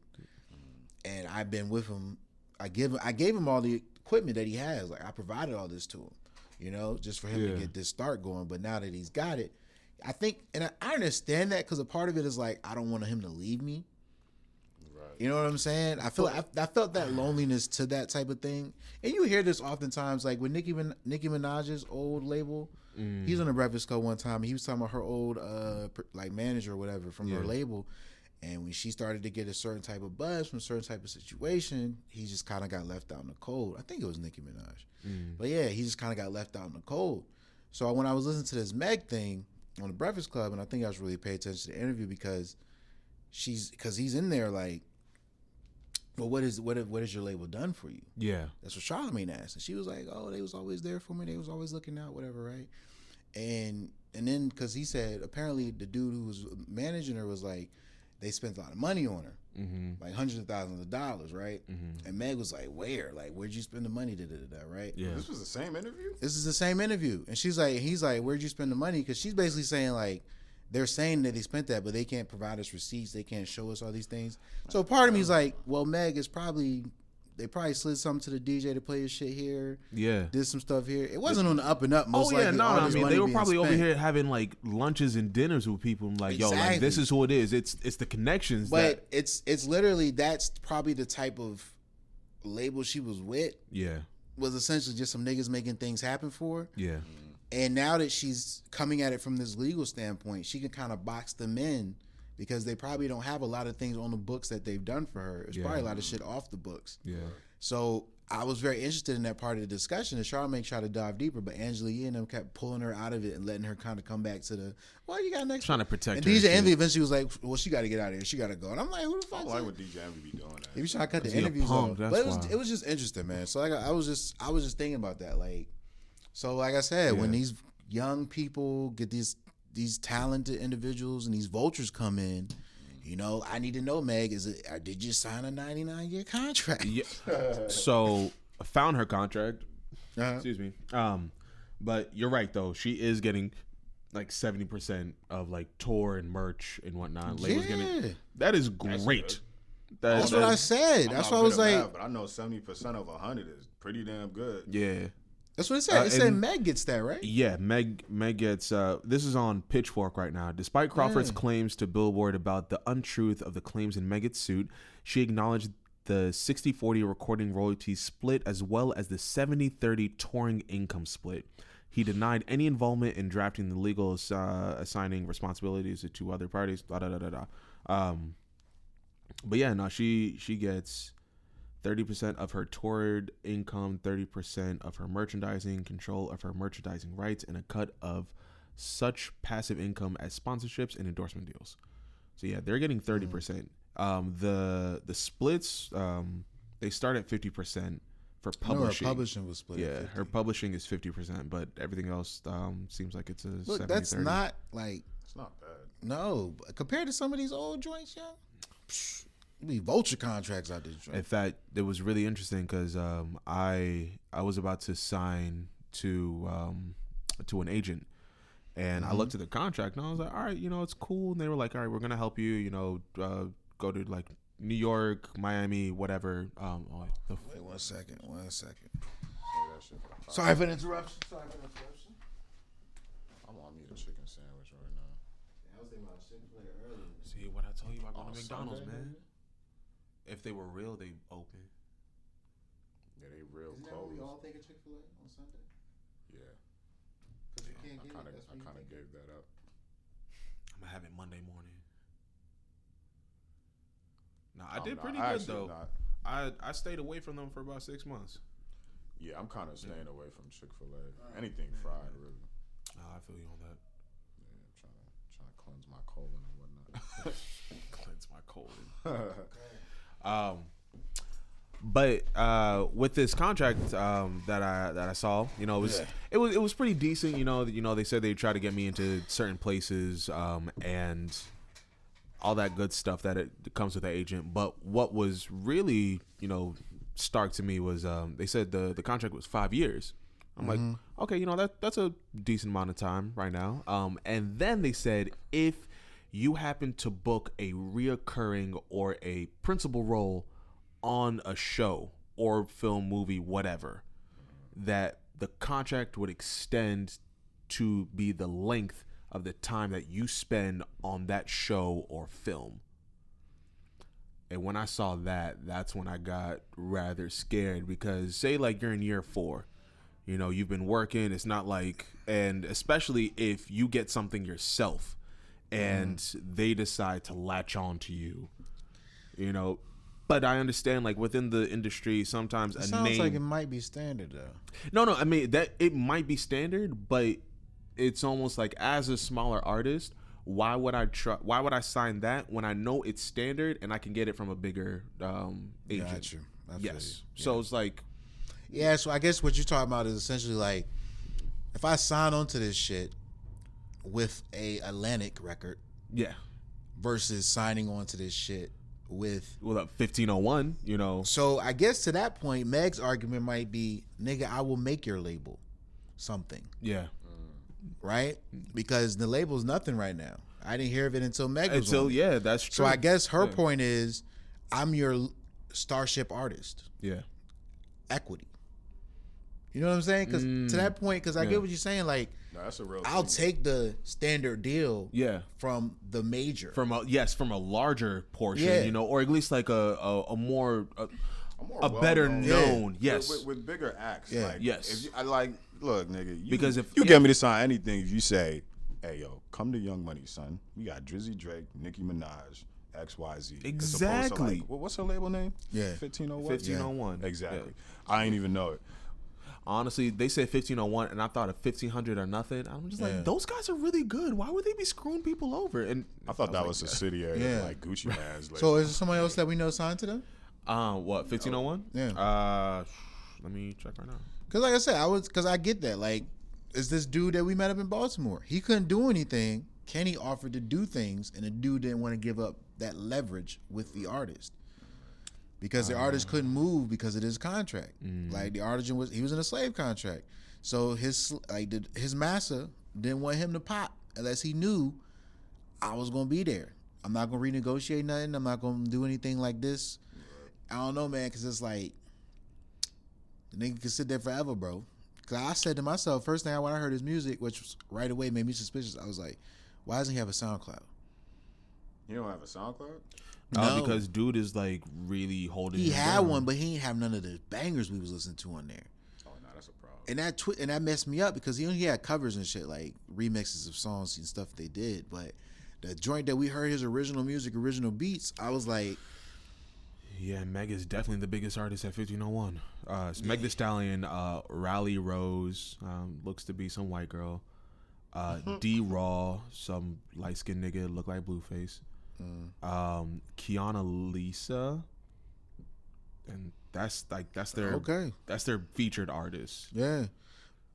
and I've been with him. I gave him all the equipment that he has. Like I provided all this to him, you know, just for him to get this start going. But now that he's got it, I think, and I understand that, because a part of it is like I don't want him to leave me. You know what I'm saying? I felt that loneliness to that type of thing, and you hear this oftentimes, like with Nicki Minaj's old label. He was on the Breakfast Club one time. He was talking about her old like manager or whatever from her label, and when she started to get a certain type of buzz from a certain type of situation, he just kind of got left out in the cold. I think it was Nicki Minaj, but yeah, he just kind of got left out in the cold. So when I was listening to this Meg thing on the Breakfast Club, and I think I was really paying attention to the interview because he's in there like, well, what is your label done for you? Yeah. That's what Charlamagne asked. And she was like, oh, they was always there for me. They was always looking out, whatever, right? And then, because he said, apparently the dude who was managing her was like, they spent a lot of money on her. Like hundreds of thousands of dollars, right? And Meg was like, where? Like, where'd you spend the money? Right? Yeah. This was the same interview? This is the same interview. And he's like, where'd you spend the money? Because she's basically saying like, they're saying that they spent that, but they can't provide us receipts. They can't show us all these things. So part of me is like, well, Meg is they probably slid something to the DJ to play his shit here. Yeah. Did some stuff here. It wasn't on the up and up. Most likely, I mean, they were probably over here having like lunches and dinners with people. Like, yo, like this is who it is. It's the connections. But it's literally, that's probably the type of label she was with. Yeah. Was essentially just some niggas making things happen for her. Yeah. And now that she's coming at it from this legal standpoint, she can kind of box them in, because they probably don't have a lot of things on the books that they've done for her. It's probably a lot of shit off the books. Yeah. So I was very interested in that part of the discussion, and Charlamagne tried to dive deeper, but Angela Yee and them kept pulling her out of it and letting her kind of come back to the, well, you got next. Trying to protect and her. DJ Envy eventually was like, well, she got to get out of here. She got to go. And I'm like, who the fuck? I don't like what DJ Envy be doing that. He was trying to cut the interviews off. But it was just interesting, man. So like, I was just thinking about that. Like, so like I said, when these young people get these talented individuals and these vultures come in, you know, I need to know, Meg, did you sign a 99-year contract? Yeah. So I found her contract. Excuse me. But you're right though. She is getting like 70% of like tour and merch and whatnot. Labels getting, that is great. That's what I said. That's why I was like, but I know 70% of 100 is pretty damn good. Yeah. That's what it said. It said Meg gets that, right? Yeah, Meg gets, this is on Pitchfork right now. Despite Crawford's claims to Billboard about the untruth of the claims in Meg's suit, she acknowledged the 60-40 recording royalties split as well as the 70-30 touring income split. He denied any involvement in drafting the legal assigning responsibilities to two other parties. But yeah, no, she gets 30% of her toured income, 30% of her merchandising, control of her merchandising rights, and a cut of such passive income as sponsorships and endorsement deals. So yeah, they're getting 30%. The splits, they start at 50% for publishing. No, her publishing was split. Yeah, her publishing is 50%, but everything else seems like it's a 70-30. That's not like, it's not bad. No, compared to some of these old joints, yo. Be vulture contracts out there. In fact, it was really interesting because I was about to sign to an agent, and I looked at the contract and I was like, all right, you know, it's cool. And they were like, all right, we're gonna help you, you know, go to like New York, Miami, whatever. Wait 1 second. Sorry for the interruption. I'm on me a chicken sandwich right now. I was thinking about Chick-fil-A earlier. See what I told you about going to McDonald's, man. If they were real, they open. Yeah, they real Isn't close. That we all think of Chick-fil-A on Sunday? Yeah. I kind of gave that up. I'm gonna have it Monday morning. No, I did pretty good though. I stayed away from them for about 6 months. Yeah, I'm kind of staying away from Chick-fil-A. Anything fried, really. I feel you on that. Yeah, I'm trying to cleanse my colon and whatnot. Cleanse my colon. But with this contract that I saw, you know, it was pretty decent. You know, they said they tried to get me into certain places and all that good stuff that it comes with the agent. But what was really, you know, stark to me was they said the contract was 5 years. I'm like, okay, you know, that's a decent amount of time right now. And then they said if you happen to book a reoccurring or a principal role on a show or film, movie, whatever, that the contract would extend to be the length of the time that you spend on that show or film. And when I saw that, that's when I got rather scared, because say like you're in year 4, you know, you've been working, it's not like, and especially if you get something yourself and they decide to latch on to you, you know. But I understand, like, within the industry, sometimes it sounds like it might be standard, though. No, I mean, that it might be standard, but it's almost like, as a smaller artist, why would I sign that when I know it's standard and I can get it from a bigger agent? Got you. Yes. Yeah. So it's like, yeah. So I guess what you're talking about is essentially like, if I sign onto this shit with a Atlantic record, yeah, versus signing onto this shit with a 1501, you know. So I guess to that point, Meg's argument might be, nigga, I will make your label something. Yeah. Right? Because the label's nothing right now. I didn't hear of it until Meg was on. Yeah, that's true. So I guess her point is, I'm your starship artist. Yeah. Equity. You know what I'm saying? Because to that point, because I get what you're saying, like, no, that's a real I'll take the standard deal from the major. From a larger portion, you know, or at least like a more better known. Yes. With bigger acts. Yeah. Like, yes. If you, I like, look, nigga, because if you get me to sign anything, if you say, hey, yo, come to Young Money, son. We got Drizzy Drake, Nicki Minaj, XYZ. Exactly. Like, what's her label name? Yeah. 1501? 1501. Yeah. Exactly. Yeah. I ain't even know it. Honestly, they said 1501, and I thought of 1500 or nothing. I'm just like, those guys are really good. Why would they be screwing people over? And I thought that was a subsidiary of like Gucci Man's label. So is there somebody else that we know signed to them? What, 1501? Yeah. Let me check right now. Because like I said, I get that. Like, is this dude that we met up in Baltimore? He couldn't do anything. Kenny offered to do things, and the dude didn't want to give up that leverage with the artist. Because the artist couldn't move because of his contract. Like, the artist he was in a slave contract. So his master didn't want him to pop unless he knew I was gonna be there. I'm not gonna renegotiate nothing. I'm not gonna do anything like this. I don't know, man, because it's like, the nigga could sit there forever, bro. Because I said to myself, first thing when I heard his music, which was right away made me suspicious, I was like, why doesn't he have a SoundCloud? You don't have a SoundCloud? No, because dude is like really holding. He had one, but he didn't have none of the bangers we was listening to on there. Oh no, that's a problem. And that messed me up because he had covers and shit, like remixes of songs and stuff they did. But the joint that we heard his original music, original beats, I was like, yeah, Meg is definitely the biggest artist at 1501. It's Meg Thee Satllion, Rally Rose, looks to be some white girl. D-Raw, some light skinned nigga, look like Blueface. Kiana Lisa, and that's their featured artist. Yeah,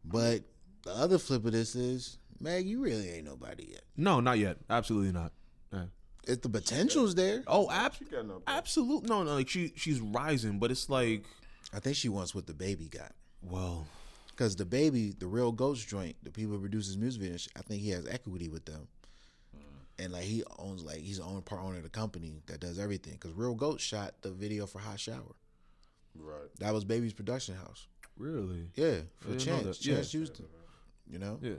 but the other flip of this is, Meg, you really ain't nobody yet. No, not yet. Absolutely not. If the potential's there. Oh, absolutely. No, like she's rising, but it's like, I think she wants what the baby got. Well, because the baby, the real Ghost joint, the people who produce his music videos, I think he has equity with them. And like he owns, like he's the part owner of the company that does everything. Because Real Goat shot the video for Hot Shower. Right. That was Baby's production house. Really? Yeah, for Chance Houston. You know? Yeah.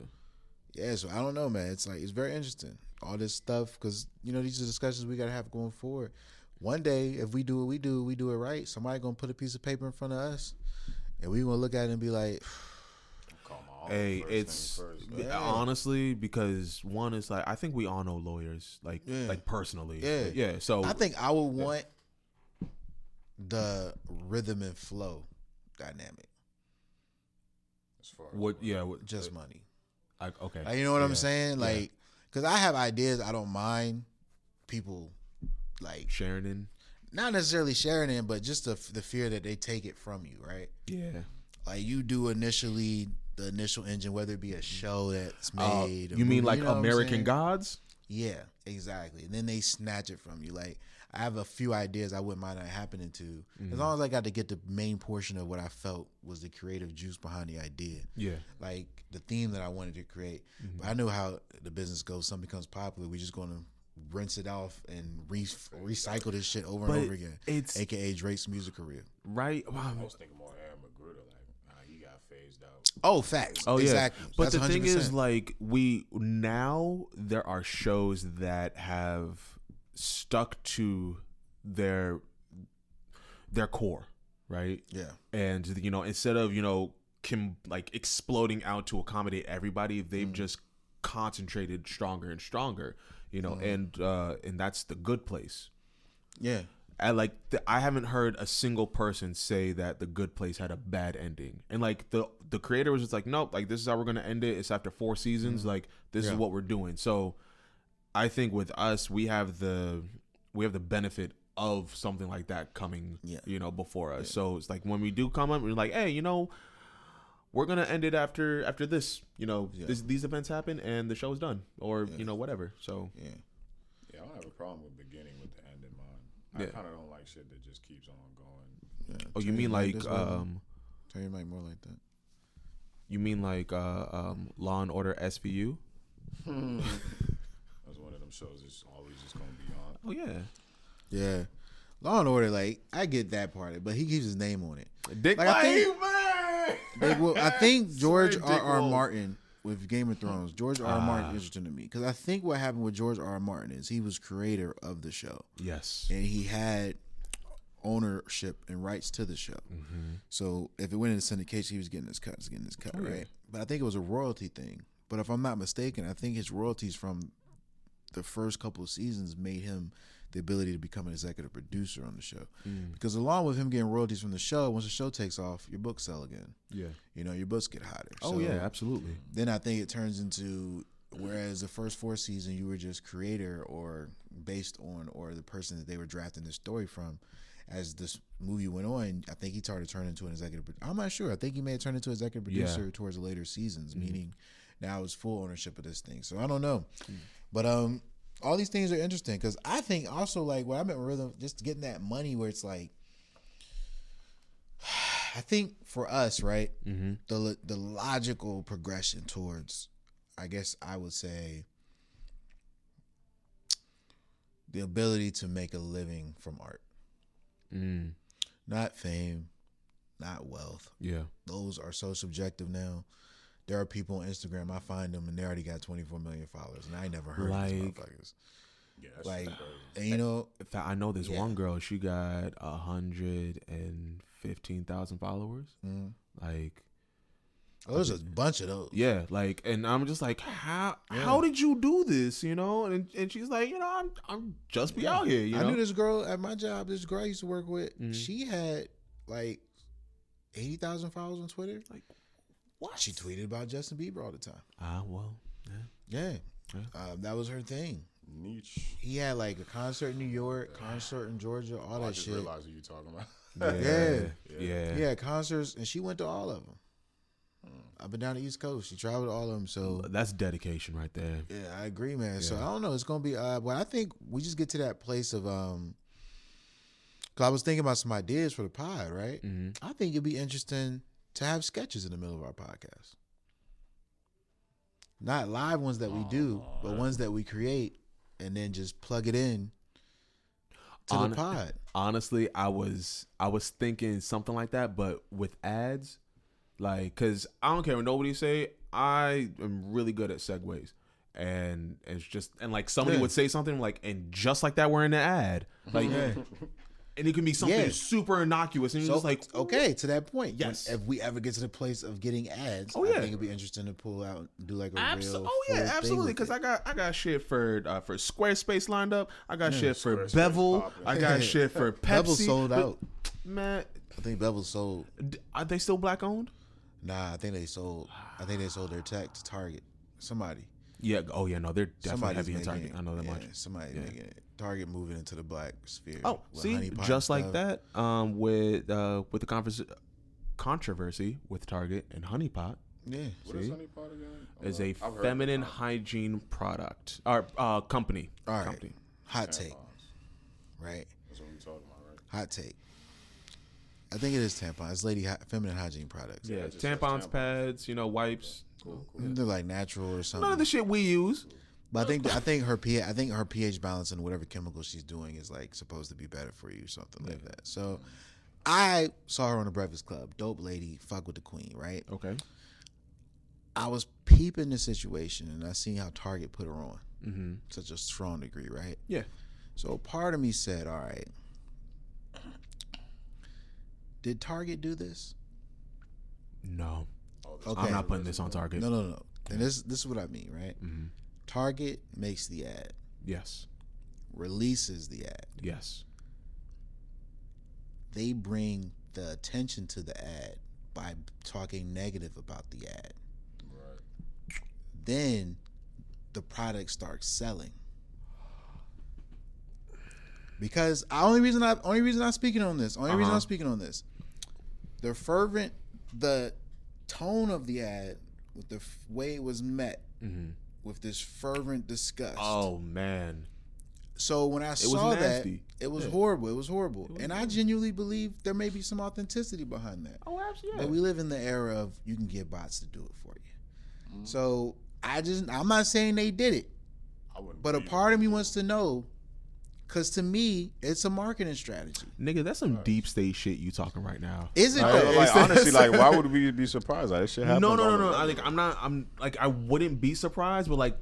Yeah, so I don't know, man. It's like, it's very interesting. All this stuff, because, you know, these are discussions we got to have going forward. One day, if we do what we do it right, somebody going to put a piece of paper in front of us, and we going to look at it and be like, hey, it's honestly, because one is like, I think we all know lawyers, like personally. Yeah. So I think I would want the rhythm and flow dynamic. As far as What? Yeah. Just money. Okay. Like, you know what I'm saying? Like, because I have ideas, I don't mind people like sharing in. Not necessarily sharing it, but just the fear that they take it from you, right? Yeah. Like you do the initial engine, whether it be a show that's made. You mean like American Gods? Yeah, exactly. And then they snatch it from you. Like I have a few ideas I wouldn't mind that happening to, as long as I got to get the main portion of what I felt was the creative juice behind the idea. Yeah. Like the theme that I wanted to create. But I knew how the business goes. Something becomes popular, we're just going to rinse it off and recycle this shit over and over again. It's AKA Drake's music career. Right? I was thinking more Aaron McGruder, like he got phased out. Oh, facts. Oh, exactly. Yeah. But that's the 100%. Thing is, like, there are shows that have stuck to their core, right? Yeah. And instead of exploding out to accommodate everybody, they've just concentrated stronger and stronger. And that's The Good Place. Yeah. I haven't heard a single person say that The Good Place had a bad ending. And like the creator was just like, nope, like this is how we're gonna end it. It's after 4 seasons. Like this is what we're doing. So I think with us, we have the benefit of something like that coming, before us. Yeah. So it's like when we do come up, we're like, hey, we're gonna end it after this. These events happen and the show's done, or whatever. So yeah, I don't have a problem with beginning with the end in mind. I kind of don't like shit that just keeps on going. Yeah. Oh, you mean like turn your mic more like that? You mean like Law and Order SVU? That's one of them shows that's always just gonna be on. Oh yeah. Yeah, Law and Order, like I get that part of it, but he keeps his name on it. Dick, like, I think George R.R. Martin with Game of Thrones, George R.R. Martin is interesting to me because I think what happened with George R.R. Martin is he was creator of the show. Yes, and he had ownership and rights to the show. Mm-hmm. So if it went into syndication, he was getting his cut, right? But I think it was a royalty thing. But if I'm not mistaken, I think his royalties from the first couple of seasons made him the ability to become an executive producer on the show. Because along with him getting royalties from the show, once the show takes off, your books sell again. Yeah. Your books get hotter. Oh, yeah, absolutely. Then I think it turns into, whereas the first 4 seasons you were just creator or based on, or the person that they were drafting the story from, as this movie went on, I think he started to turn into an executive producer. I'm not sure. I think he may have turned into an executive producer towards the later seasons, meaning now it's full ownership of this thing. So I don't know. But all these things are interesting because I think also like what I meant with rhythm, just getting that money where it's like, I think for us, right, the logical progression towards, I guess I would say, the ability to make a living from art. Not fame, not wealth. Yeah. Those are so subjective now. There are people on Instagram, I find them, and they already got 24 million followers, and I ain't never heard of these motherfuckers. Yeah, like, and in fact, I know this one girl, she got 115,000 followers. Like, there's a bunch of those. Yeah, like, and I'm just like, how did you do this? And she's like, I'm just be out here. I knew this girl at my job. This girl I used to work with. She had like 80,000 followers on Twitter. Like, what? She tweeted about Justin Bieber all the time. Well, yeah. That was her thing. Niche. He had like a concert in New York, concert in Georgia, all that shit. I just realized what you're talking about. Yeah. He had concerts, and she went to all of them. I've been down the East Coast. She traveled to all of them. So that's dedication right there. Yeah, I agree, man. Yeah. So I don't know. It's gonna be. Well, I think we just get to that place of. Cause I was thinking about some ideas for the pod, right? I think it'd be interesting to have sketches in the middle of our podcast. Not live ones that we do, but ones that we create and then just plug it in to the pod. Honestly, I was thinking something like that, but with ads, like, cause I don't care what nobody say, I am really good at segues. And it's just, and like somebody would say something like, and just like that, we're in the ad. Like, And it can be something super innocuous, and you're just like, okay, to that point. Yes. If we ever get to the place of getting ads, I think it'd be interesting to pull out and do like a real. Oh yeah, absolutely. Because I got shit for Squarespace lined up. I got shit for Bevel. I got shit for Pepsi. Bevel sold out. Man, I think Bevel sold. Are they still black owned? Nah, I think they sold their tech to Target. Somebody. Yeah. Oh yeah. No, they're definitely heavy in Target. I know that much. Somebody's making it. Target moving into the black sphere. Oh, see, just like that. With the controversy with Target and Honey Pot. Yeah. What is Honey Pot again? Is a feminine hygiene product or company. All right. Company. Hot take. Right. That's what we're talking about, right? Hot take. I think it is tampons. It's feminine hygiene products. Yeah, tampons, pads, wipes. Cool. They're like natural or something. None of the shit we use. But I think her pH balance and whatever chemical she's doing is like supposed to be better for you, something like that. So I saw her on the Breakfast Club. Dope lady, fuck with the queen, right? Okay. I was peeping the situation and I seen how Target put her on, such a strong degree, right? Yeah. So part of me said, all right, did Target do this? No. Okay. I'm not putting this on Target. No. And this is what I mean, right? Mm-hmm. Target makes the ad. Yes. Releases the ad. Yes. They bring the attention to the ad by talking negative about the ad. Right. Then the product starts selling. Because only reason I'm speaking on this, the tone of the ad with the way it was met with this fervent disgust. Oh man. So when I saw that, it was horrible. It was horrible. And I genuinely believe there may be some authenticity behind that. Oh, absolutely. But we live in the era of you can get bots to do it for you. So I'm not saying they did it. But a part of me wants to know, because to me, it's a marketing strategy. Nigga, that's some deep state shit you talking right now. Is it though? Like, honestly, like, why would we be surprised? Like, this shit happens. No. I'm like, I wouldn't be surprised, but like,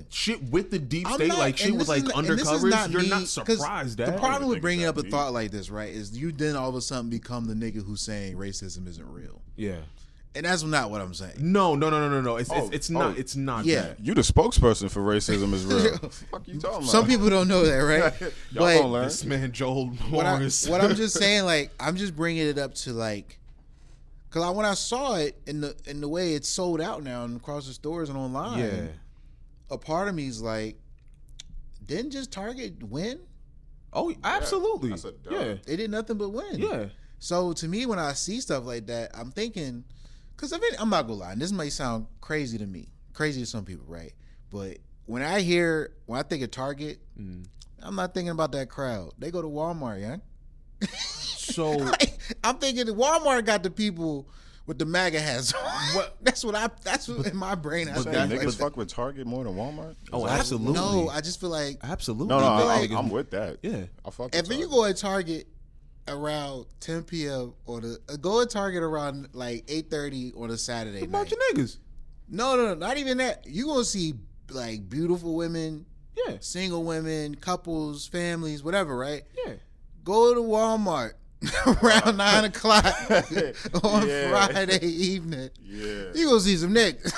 shit with the deep state, like shit with like undercovers, you're not surprised. The problem with bringing up a thought like this, right, is you then all of a sudden become the nigga who's saying racism isn't real. Yeah. And that's not what I'm saying. No. It's not. It's not. Yeah. That. You the spokesperson for racism is real. What the fuck you talking about? Some people don't know that, right? Y'all gonna learn. This man Joel Morris. What I'm just saying, like, I'm just bringing it up to like, because when I saw it in the way it's sold out now and across the stores and online, a part of me is like, didn't just Target win? Oh, absolutely. That's a dub. Yeah. They did nothing but win. Yeah. So to me, when I see stuff like that, I'm thinking, because I'm not gonna lie, and this might sound crazy to me, crazy to some people, right? But when I think of Target, I'm not thinking about that crowd. They go to Walmart, yeah. So I'm thinking Walmart got the people with the MAGA hats on. That's what in my brain. But niggas fuck with Target more than Walmart? Oh, absolutely. No, I just feel like absolutely. No, I'm with that. Yeah. I fuck with if Target. you go at Target around 10 p.m. or go at Target around like 8:30 on a Saturday night. A bunch of niggas. No, not even that. You gonna see like beautiful women, single women, couples, families, whatever, right? Yeah. Go to Walmart around 9 o'clock on Friday evening. Yeah. You gonna see some niggas.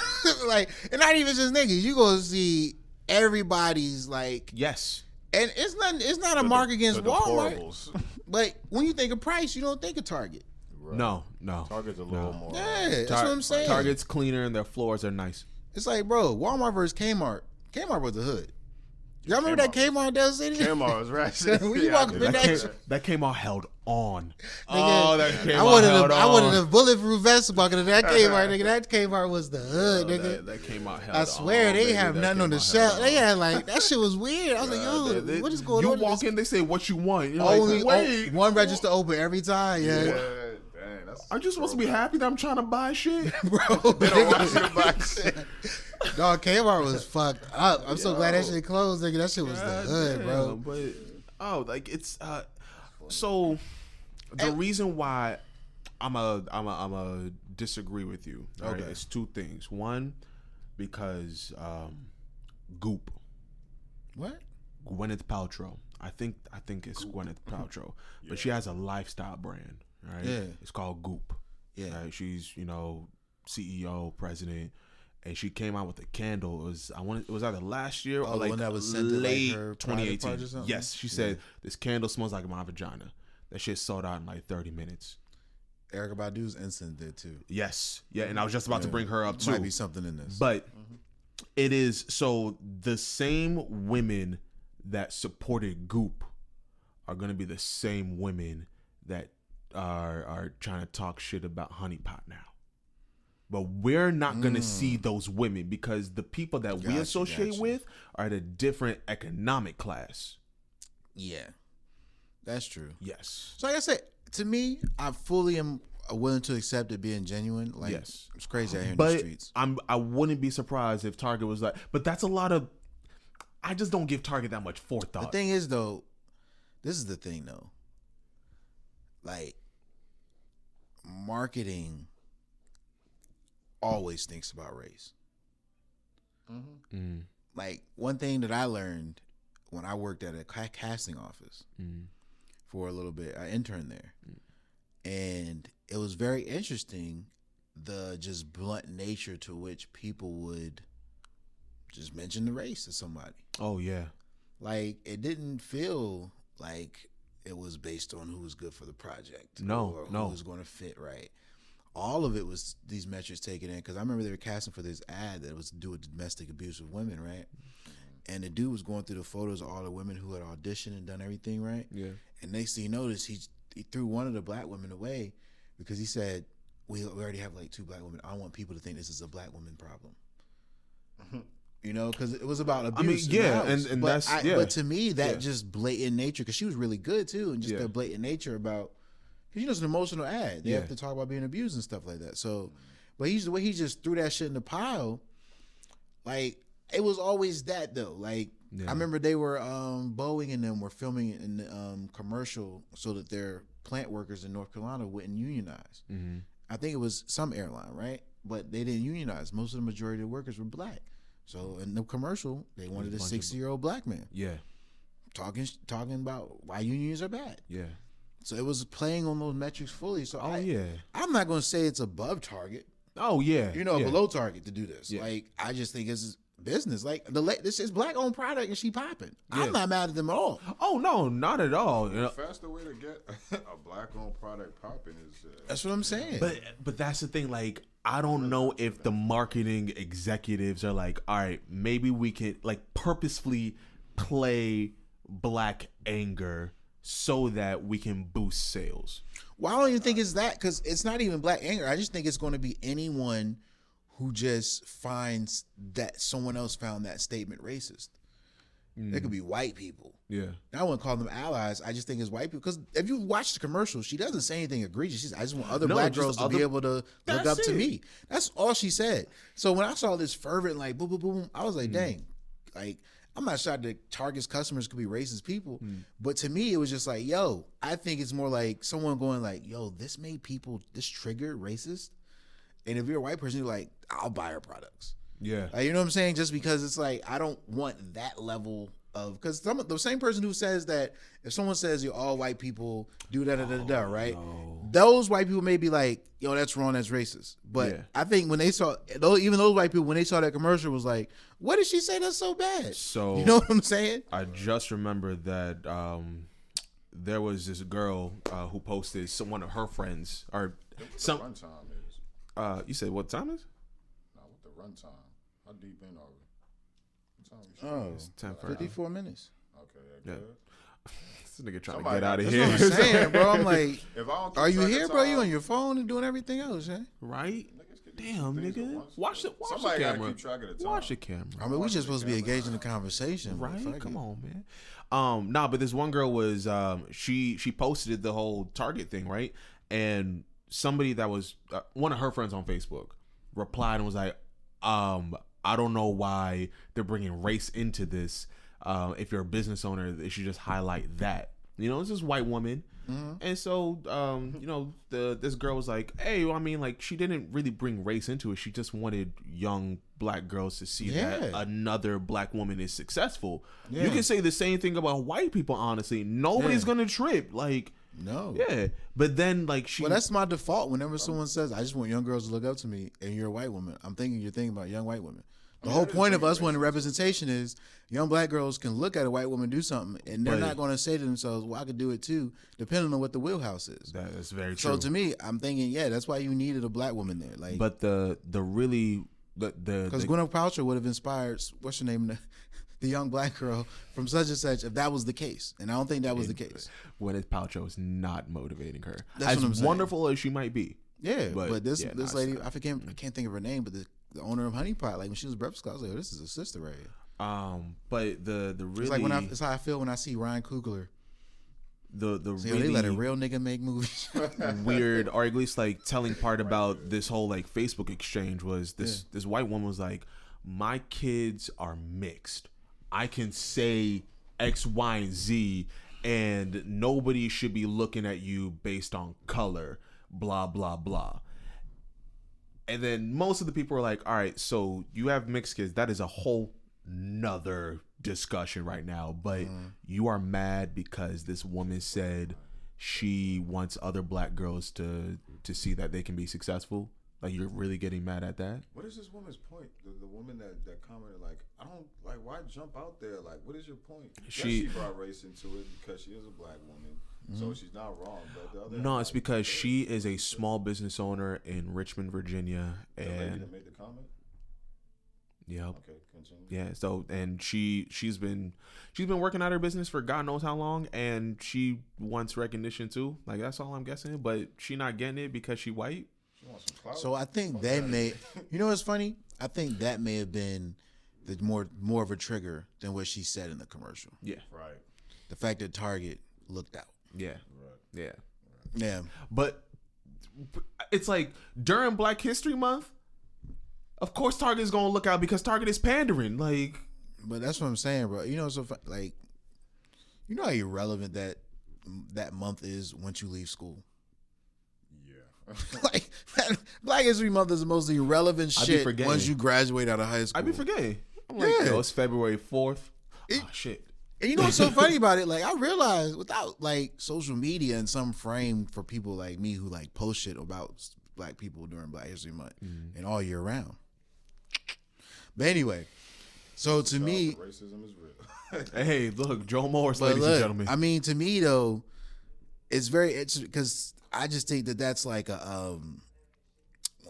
Like, and not even just niggas. You gonna see everybody's like. Yes. And it's not a mark against Walmart. deplorables. But when you think of price, you don't think of Target. Right. No. Target's a little more. Yeah, that's what I'm saying. Target's cleaner and their floors are nice. It's like, bro, Walmart versus Kmart. Kmart was the hood. Y'all remember that Kmart in Del City? Kmart was ratchet. When you walk up in That Kmart held on. Nigga, That Kmart held on. I wanted a bulletproof vest walking to that Kmart, nigga. That Kmart was the hood, nigga. That Kmart held on. I swear, they have nothing on the shelf. They had like, that shit was weird. I was like, yo, what is going on? You walk in, they say what you want. You're Only like, wait. one register open every time, Dang, aren't you supposed to be happy that I'm trying to buy shit? bro. They don't want you to buy shit. Dog, Kmart was fucked up. I'm so glad that shit closed, nigga. That shit was the hood, bro. But like it's so the reason why I'm a disagree with you. Right? Okay. It's two things. One, because Goop. What? Gwyneth Paltrow. I think it's Gwyneth Paltrow, but she has a lifestyle brand, right? Yeah. It's called Goop. Yeah. Right? She's CEO, president, and she came out with a candle. It was either last year or like one that was sent to, late like, her 2018. or something? Yes, she said this candle smells like my vagina. That shit sold out in like 30 minutes. Erykah Badu's Instant did too. Yes, yeah, and I was just about to bring her up too. Might be something in this, but it is so the same women that supported Goop are going to be the same women that are trying to talk shit about Honey Pot now. But we're not going to see those women because the people that we associate with are at a different economic class. Yeah, that's true. Yes. So like I said, to me, I fully am willing to accept it being genuine. Like, yes. It's crazy out here in but the streets. I wouldn't be surprised if Target was like, but that's a lot of, I just don't give Target that much forethought. The thing is though, this is the thing though. Like, marketing always thinks about race. Like, one thing that I learned when I worked at a casting office for a little bit, I interned there, and it was very interesting the just blunt nature to which people would just mention the race to somebody. Oh yeah. Like, it didn't feel like it was based on who was good for the project. No. Who was going to fit right. All of it was these metrics taken in, because I remember they were casting for this ad that was to do with domestic abuse of women, right? And the dude was going through the photos of all the women who had auditioned and done everything right. Yeah. And next thing you notice, he threw one of the black women away because he said, we already have like 2 black women. I don't want people to think this is a black woman problem. You know, because it was about abuse. I mean, yeah, and but that's But to me, that just blatant nature, because she was really good too, and just that blatant nature about, because it's an emotional ad. They have to talk about being abused and stuff like that. So, but the way he just threw that shit in the pile, like, it was always that though. Like, I remember they were Boeing and them were filming in the commercial so that their plant workers in North Carolina wouldn't unionize. I think it was some airline, right? But they didn't unionize. Most of the majority of the workers were black. So in the commercial, they wanted a 60-year-old black man. Yeah. Talking about why unions are bad. Yeah. So it was playing on those metrics fully. So I'm not going to say it's above Target. Oh yeah. Below Target to do this. Yeah. Like, I just think it's business. Like, this is black owned product and she popping. Yeah. I'm not mad at them at all. Oh no, not at all. The faster way to get a black owned product popping is that's what I'm saying. But that's the thing. Like, I don't know if the marketing executives are like, all right, maybe we can like purposefully play black anger so that we can boost sales. Well, I don't even think it's that, because it's not even black anger. I just think it's going to be anyone who just finds that someone else found that statement racist. It could be white people. Yeah. I wouldn't call them allies. I just think it's white people. Because if you watch the commercial, she doesn't say anything egregious. She says, I just want other black girls to be able to look up to me. That's all she said. So when I saw this fervent, like, boom, boom, boom, I was like, dang. Like, I'm not sure that Target's customers could be racist people. But to me, it was just like, yo, I think it's more like someone going like, yo, this triggered racist. And if you're a white person, you're like, I'll buy her products. Yeah. Like, you know what I'm saying? Just because it's like, I don't want that level of, because the same person who says that, if someone says you're all white people do da-da-da-da, right? No. Those white people may be like, yo, that's wrong, that's racist. But I think when they saw, even those white people, when they saw that commercial, was like, what did she say that's so bad? So, you know what I'm saying? I just remember that there was this girl who posted one of her friends, or some. What the runtime is? You said what time is? No, what the runtime? How deep in are we? It's 54 minutes. Okay, yeah, good. This nigga trying to get out of here. That's what I'm saying, bro. I'm like, are you here, bro? You on your phone and doing everything else, eh? Right? Damn, nigga. Watch the camera. Somebody gotta keep track of the time. Watch the camera. I mean, we just supposed to be engaged in the conversation, right? Come on, man. But this one girl was she posted the whole Target thing, right? And somebody that was one of her friends on Facebook replied and was like, I don't know why they're bringing race into this. If you're a business owner, they should just highlight that. You know, it's this white woman. And so, this girl was like, hey, well, I mean, like, she didn't really bring race into it. She just wanted young black girls to see that another black woman is successful. Yeah. You can say the same thing about white people, honestly. Nobody's going to trip. Like, no. Yeah. But then, like, well, that's my default. Whenever someone says, I just want young girls to look up to me, and you're a white woman, you're thinking about young white women. The whole point of us wanting representation is young black girls can look at a white woman do something, and they're not going to say to themselves, well, I could do it too, depending on what the wheelhouse is. That is very true. So to me, I'm thinking, that's why you needed a black woman there. Like, but because Gwyneth Paltrow would have inspired, what's her name, the young black girl from such and such, if that was the case. And I don't think that was the case. Gwyneth Paltrow is not motivating her. That's as wonderful as she might be. Yeah, but this lady, I can't think of her name, but the owner of Honey Pot, like when she was Breakfast Club, I was like, this is a sister right here. But the really, it's like it's how I feel when I see Ryan Coogler. Really they let a real nigga make movies. Weird, or at least like telling part about this whole like Facebook exchange was this white woman was like, my kids are mixed. I can say X, Y, and Z, and nobody should be looking at you based on color. Blah blah blah. And then most of the people are like, all right, so you have mixed kids. That is a whole nother discussion right now. But you are mad because this woman said she wants other black girls to see that they can be successful. Like, you're really getting mad at that? What is this woman's point? The woman that commented, like, I don't, like, why jump out there? Like, what is your point? She brought race into it because she is a black woman. So she's not wrong. But the other no, it's because she is a small business owner in Richmond, Virginia. The lady that made the comment? Yep. Okay, continue. Yeah, so, and she's been working at her business for God knows how long, and she wants recognition too. Like, that's all I'm guessing. But she not getting it because she white. So I think that may, you know what's funny? I think that may have been the more of a trigger than what she said in the commercial. Yeah. Right. The fact that Target looked out. Yeah. Right. Yeah. Yeah. But it's like during Black History Month, of course Target is gonna look out because Target is pandering. Like, but that's what I'm saying, bro. You know, so like, you know how irrelevant that month is once you leave school. Like, Black History Month is the most irrelevant shit once you graduate out of high school. I be forgetting. I'm like, yo, it's February 4th. Shit. And you know what's so funny about it? Like, I realized without like social media and some frame for people like me who like post shit about black people during Black History Month and all year round. But anyway, so to me, racism is real. Hey, look, Joe Morris, ladies and gentlemen. I mean, to me though, it's because I just think that's like a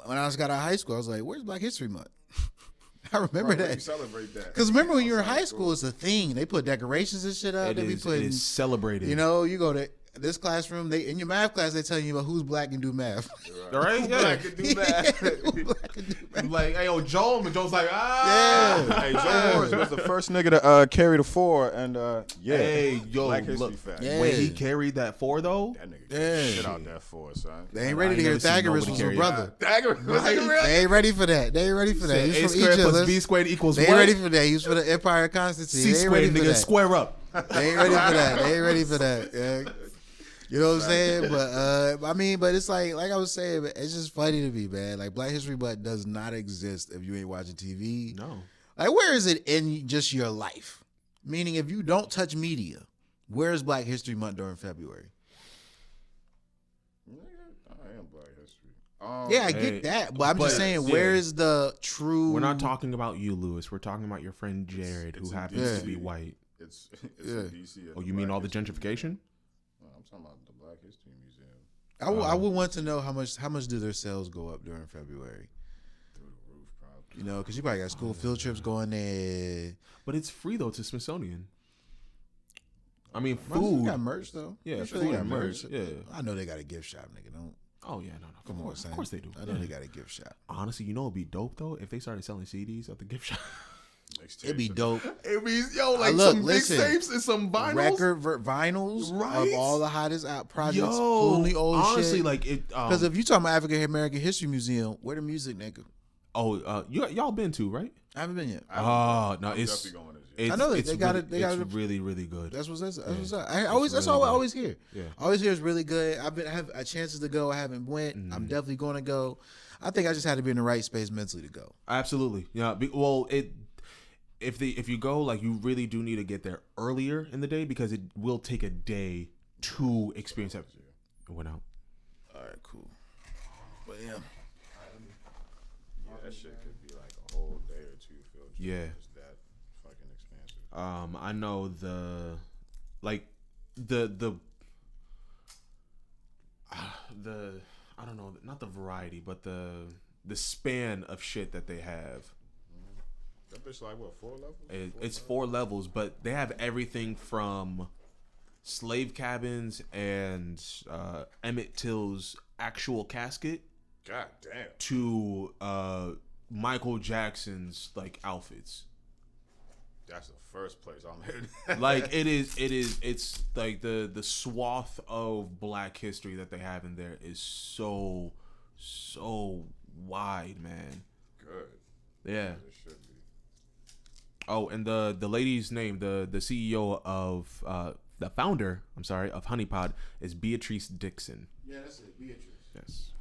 when I got out of high school, I was like, where's Black History Month? I remember that. You celebrate that. Because remember when you were in high school, it's a thing. They put decorations and shit up. It is celebrated. You know, you go to this classroom, in your math class, they tell you about who's black and do math. All right? Yeah. Black and do math. Like, hey, yo, Joe's like, Yeah. Hey, Joe Morris was the first nigga to carry the 4. And, Hey, yo, Black History look, fact. Yeah. when he carried that 4, though. That nigga shit out that 4, son. They ain't ready to hear Pythagoras was a brother. Pythagoras was real. They ain't ready for that. A squared plus B squared equals They ain't ready for that. He was for the Empire of Constantine. C squared, nigga, square up. They ain't ready for that. Yeah. You know what I'm saying? But I mean, but it's like I was saying, it's just funny to me, man. Like, Black History Month does not exist if you ain't watching TV. No. Like, where is it in just your life? Meaning, if you don't touch media, where is Black History Month during February? I am Black History. Yeah, I get that, but I'm just saying, where is the true? We're not talking about you, Lewis. We're talking about your friend Jared, who happens to be white. It's in DC. Oh, you mean all the gentrification? I'm talking about the Black History Museum. I would want to know how much do their sales go up during February? Through the roof, probably. You know, because you probably got school field trips going there. But it's free though to Smithsonian. I mean, Food. food. Got merch though. Yeah, sure food they got and merch. merch. Yeah. I know they got a gift shop, nigga. Don't. Oh yeah, no. Come on, of course they do. I know they got a gift shop. Honestly, you know it'd be dope though if they started selling CDs at the gift shop. It'd be dope. It be like look, some listen, mixtapes and some vinyls. Record vinyls Right? of all the hottest out projects, Yo, fully old honestly, shit. like it. Because if you talking about African American History Museum, where the music, nigga? Y'all been to, right? I haven't been yet. Oh no, I'm it's definitely going this year. I know it's they got really, it. They got it's really really good. That's what's that's Yeah. what's up. That's really all I good. always hear. Yeah. I always hear it's really good. I have a chances to go. I haven't went. I'm definitely going to go. I think I just had to be in the right space mentally to go. Absolutely, yeah. If you go, like, you really do need to get there earlier in the day because it will take a day to experience everything. It went out. All right, cool. But yeah. That shit could be like a whole day or two field trip. Yeah. It's that fucking expensive. I know the I don't know, not the variety, but the span of shit that they have. That bitch like what, 4 levels? It's 4 levels, but they have everything from slave cabins and Emmett Till's actual casket. God damn. To Michael Jackson's like outfits. That's the first place I'm heading. Like it's like the swath of Black history that they have in there is so wide, man. Good. Yeah. It should be. Oh, and the lady's name, the CEO of the founder, I'm sorry, of Honey Pod is Beatrice Dixon. Yeah, that's it. Beatrice. Yes.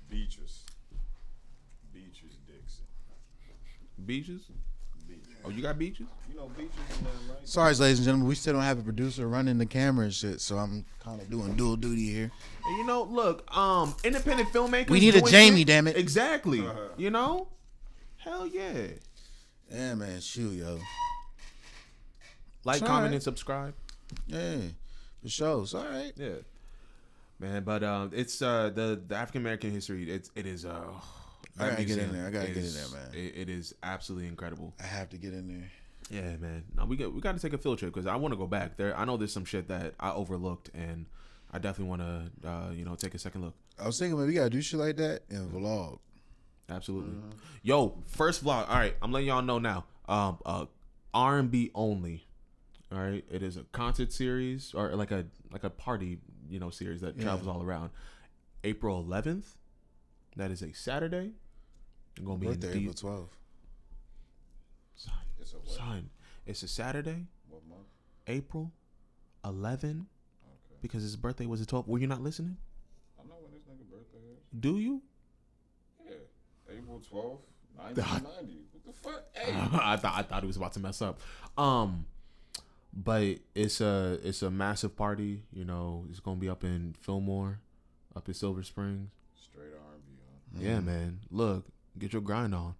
Beatrice Dixon. Beaches? Oh, you got beaches? You know Beatrice and them, right? Sorry, ladies and gentlemen, we still don't have a producer running the camera and shit, so I'm kind of doing dual duty here. And you know, look, independent filmmakers. We need a doing Jamie, shit. damn it. Exactly. You know? Hell yeah. Yeah, man, shoot, yo. Like, It's comment, alright. and subscribe. Yeah, for sure. It's all right. Yeah. Man, but it's the African American history. It is I gotta get museum in there. I gotta get in is- there, man. It is absolutely incredible. I have to get in there. Yeah, man. No, we got to take a field trip because I want to go back there. I know there's some shit that I overlooked, and I definitely want to take a second look. I was thinking, man, we gotta do shit like that in a vlog. Absolutely. Yo, first vlog. All right, I'm letting y'all know now. R&B only. All right, it is a concert series or like a party, series that travels all around. April 11th. That is a Saturday. I'm gonna be Birthday, in April 12th. It's a what? Son, it's a Saturday, What month? April 11, Okay. because his birthday was the 12th. Were you not listening? I know when this nigga birthday is. Do you? Yeah. April 12th, 1990. What the fuck? Hey. I thought he was about to mess up. But it's a massive party. It's gonna be up in Fillmore, up in Silver Springs. Straight R&B, huh? Yeah, man. Look, get your grind on.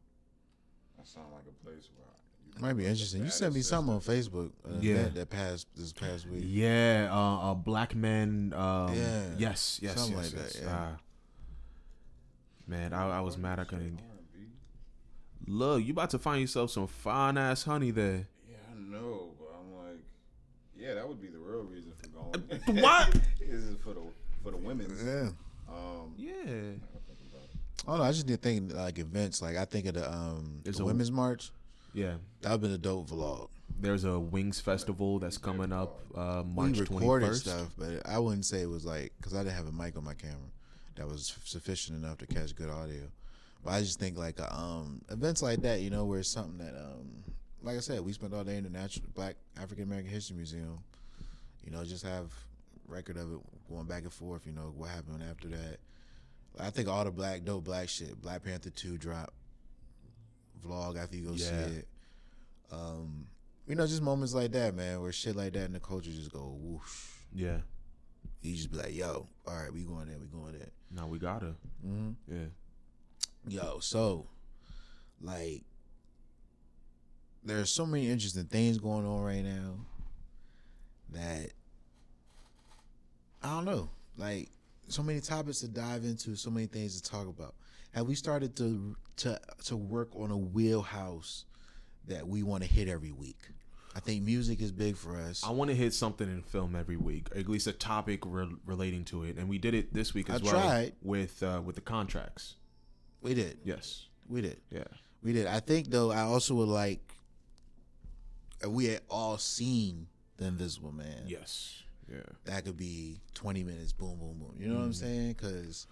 That sound like a place where Might be interesting. You sent me something on Facebook. Yeah. That passed this past week. Yeah, black men. Yeah. Yes, Something yes, like yes. that, yeah. Man, I was mad I couldn't. R&B. Look, you about to find yourself some fine ass honey there. Yeah, I know, but I'm like, yeah, that would be the real reason for going. What? This is for the women's. Yeah. Yeah. I don't know. I just didn't think like events. Like I think of There's the a- Women's March. Yeah. That would been a dope vlog. There's a Wings Festival that's coming up March We recorded 21st. stuff, but I wouldn't say it was like because I didn't have a mic on my camera that was sufficient enough to catch good audio. But I just think like events like that, where it's something that like I said, we spent all day in the Natural Black African American History Museum. Just have record of it going back and forth. What happened after that. I think all the dope black shit. Black Panther 2 drop vlog after you go see it. Just moments like that, man, where shit like that in the culture just go whoosh. Yeah. You just be like, yo, all right, we going there. No, we gotta. Mm-hmm. Yeah. Yo, so like there's so many interesting things going on right now that I don't know. Like so many topics to dive into, so many things to talk about. Have we started to work on a wheelhouse that we want to hit every week? I think music is big for us. I want to hit something in film every week, or at least a topic relating to it, and we did it this week as well. Tried. With the contracts. We did. Yes. We did. Yeah. We did. I think though, I also would like. We had all seen The Invisible Man. Yes. Yeah. That could be 20 minutes. Boom, boom, boom. You know what I'm saying? Because,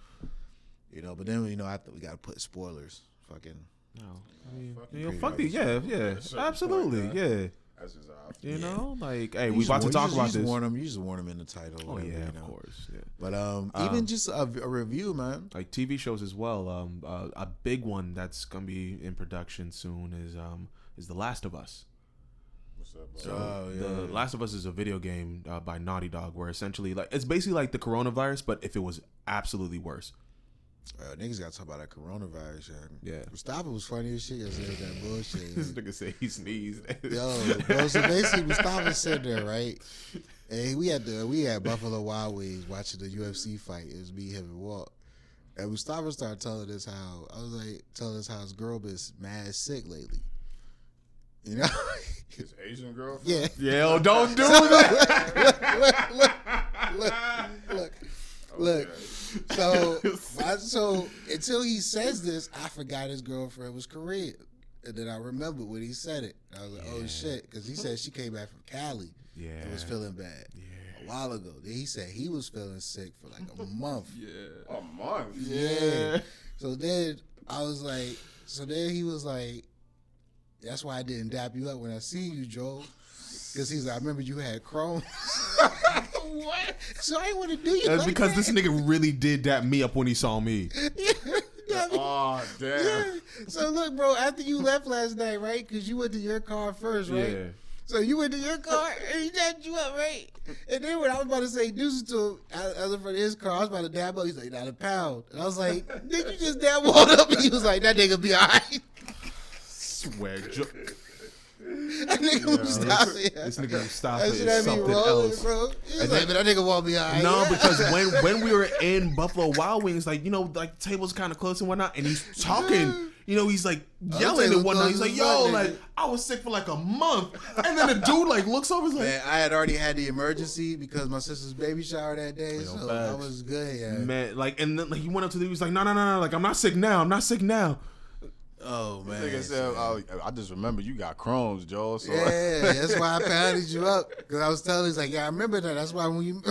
but then I thought we got to put spoilers. fucking. No, I mean, fuck it. Yeah, absolutely, yeah. That's just off. You know, like, hey, we about to talk about this. You just warn them in the title. Oh whatever, yeah, of course. Yeah. But even just a review, man. Like TV shows as well. A big one that's gonna be in production soon is The Last of Us. What's up, bro? So The Last of Us is a video game by Naughty Dog, where essentially like it's basically like the coronavirus, but if it was absolutely worse. Niggas got to talk about that coronavirus. Yeah. Mustafa was funny as shit yesterday with that bullshit. This nigga said he sneezed. Yo, bro, so basically Mustafa sitting there, right? And we had Buffalo Wild Wings watching the UFC fight. It was me, him, and Walt. And Mustafa started telling us how his girl been mad sick lately. You know? His Asian girlfriend? Yeah. Yo, don't do that. Look. So until he says this, I forgot his girlfriend was Korean. And then I remembered when he said it. I was like, oh shit. Because he said she came back from Cali and was feeling bad a while ago. Then he said he was feeling sick for like a month. A month? Yeah. So then I was like, he was like, that's why I didn't dap you up when I seen you, Joe. Because he's like, I remember you had Crohn's. What? So I ain't want to do you. That's like because that. This nigga really did dap me up when he saw me. Oh, damn. Yeah. So look, bro, after you left last night, right? Because you went to your car first, right? Yeah. So you went to your car and he dapped you up, right? And then when I was about to say deuces to him, I was in front of his car, I was about to dab up. He's like, not a pound. And I was like, did you just dab one up? And he was like, that nigga be all right. Swear. That nigga Mustafa. This nigga Mustafa That shit is had me something rolling, else. bro. He's like, but that nigga won't be all right. No, because when we were in Buffalo Wild Wings, like, you know, like tables kind of close and whatnot, and he's talking, you know, he's like yelling and whatnot. He's like, yo, like, I was sick for like a month. And then the dude like looks over, he's like, man, I had already had the emergency because my sister's baby shower that day, so I was good. Yeah. Man, like, and then like he went up to the, he was like, no, like, I'm not sick now. Oh man! Nigga said, I just remember you got Crohn's, Joel. So. Yeah, that's why I pounded you up because I was telling he's like, yeah, I remember that. That's why when you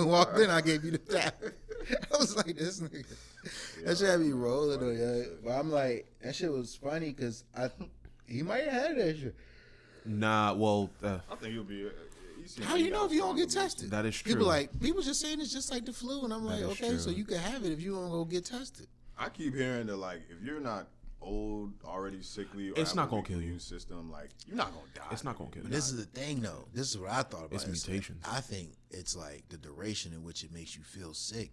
walked in, I gave you the tap. I was like, this nigga. That shit had me rolling though, yeah. But I'm like, that shit was funny because he might have had that shit. Nah, well, I think he'll be. How you know if you don't get tested? That is true. People just saying it's just like the flu, and I'm like, okay, true. So you can have it if you don't go get tested. I keep hearing that like if you're not old, already sickly, or it's not gonna kill you. System, like you're not gonna die. It's not gonna kill you. But this is the thing, though. This is what I thought about. It's mutations. I think it's like the duration in which it makes you feel sick.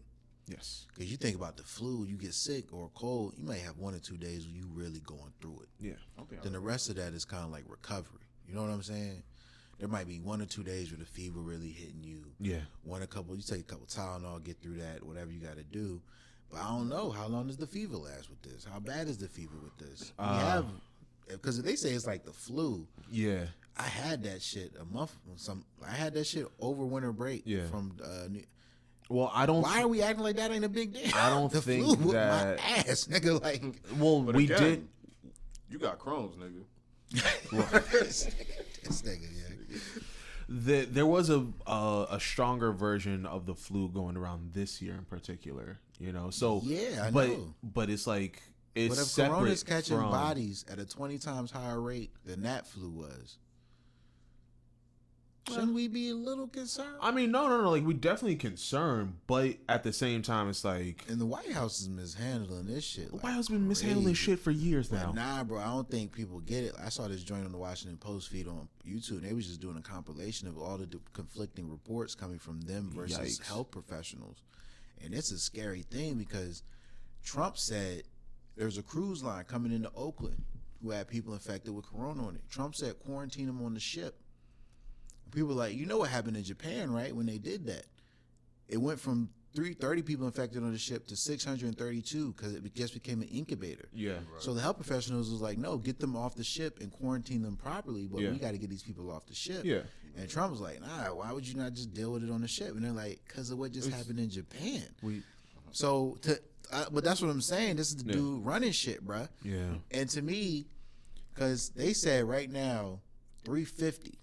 Yes. Because you think about the flu, you get sick or cold, you may have 1 or 2 days where you really going through it. Yeah. Okay. Then the rest of that is kind of like recovery. You know what I'm saying? There might be 1 or 2 days where the fever really hitting you. Yeah. You take a couple Tylenol, get through that, whatever you got to do. But I don't know, how long does the fever last with this? How bad is the fever with this? Because they say it's like the flu. Yeah. I had that shit a month. I had that shit over winter break. Yeah. From. Well, I don't. Why are we acting like that ain't a big deal? I don't the think flu whooped that. my ass, nigga. Like. Well, but we again, did. You got Crohn's, nigga. This nigga, yeah. There was a stronger version of the flu going around this year in particular, you know. So yeah, I know. But it's like it's but if separate Corona's catching from bodies at a 20 times higher rate than that flu was, shouldn't we be a little concerned? I mean, no. Like, we definitely concerned, but at the same time, it's like, and the White House is mishandling this shit. The White House has been mishandling shit for years now. But nah, bro, I don't think people get it. I saw this joint on the Washington Post feed on YouTube, and they was just doing a compilation of all the conflicting reports coming from them versus health professionals. And it's a scary thing because Trump said there's a cruise line coming into Oakland who had people infected with corona on it. Trump said quarantine them on the ship. People were like, you know what happened in Japan, right? When they did that, it went from 330 people infected on the ship to 632 because it just became an incubator. Yeah. Right. So the health professionals was like, no, get them off the ship and quarantine them properly, but we got to get these people off the ship. Yeah. And Trump was like, nah, why would you not just deal with it on the ship? And they're like, because of what just happened in Japan. But that's what I'm saying. This is the dude running shit, bruh. Yeah. And to me, because they said right now, 350.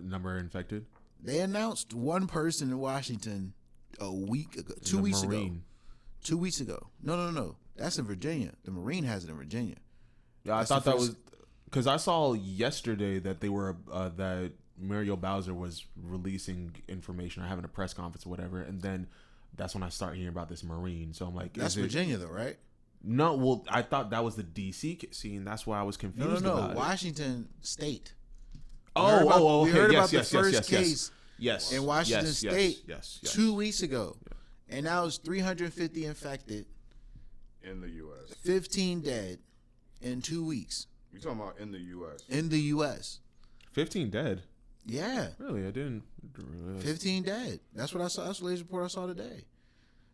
Number infected? They announced one person in Washington a week ago, 2 weeks ago. 2 weeks ago. No. That's in Virginia. The Marine has it in Virginia. Yeah, I thought that was because I saw yesterday that they were that Muriel Bowser was releasing information or having a press conference or whatever, and then that's when I start hearing about this Marine. So I'm like, that's Virginia though, right? No, well, I thought that was the DC scene. That's why I was confused. No, Washington State. Okay. We heard about the yes, first case in Washington yes, State yes. 2 weeks ago, and now it's 350 infected in the U.S. 15 dead in 2 weeks. You talking about in the U.S.? In the U.S. 15 dead. Yeah. Really, I didn't. 15 dead. That's what I saw. That's the latest report I saw today.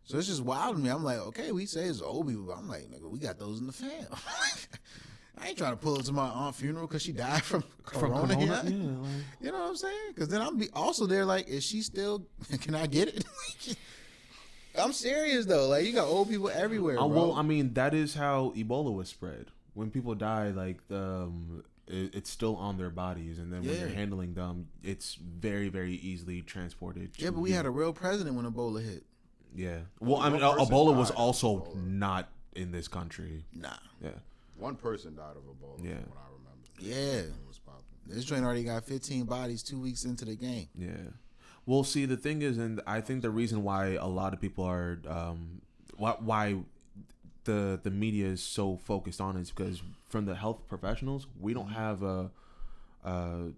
So it's just wild to me. I'm like, okay, we say it's old people, but I'm like, nigga, we got those in the fam. I ain't trying to pull it to my aunt's funeral because she died from corona. You know what I'm saying? Because then I'm also there like, is she still? Can I get it? I'm serious though. Like, you got old people everywhere. Bro. Well, I mean, that is how Ebola was spread. When people die, like it's still on their bodies, and then when you're handling them, it's very, very easily transported. Yeah, but we had a real president when Ebola hit. Yeah. Well, I mean, Ebola was also not in this country. Nah. Yeah. One person died of Ebola. Yeah. From what I remember. Yeah. This joint already got 15 bodies 2 weeks into the game. Yeah. Well, see, the thing is, and I think the reason why a lot of people are, why the media is so focused on it is because from the health professionals, we don't have I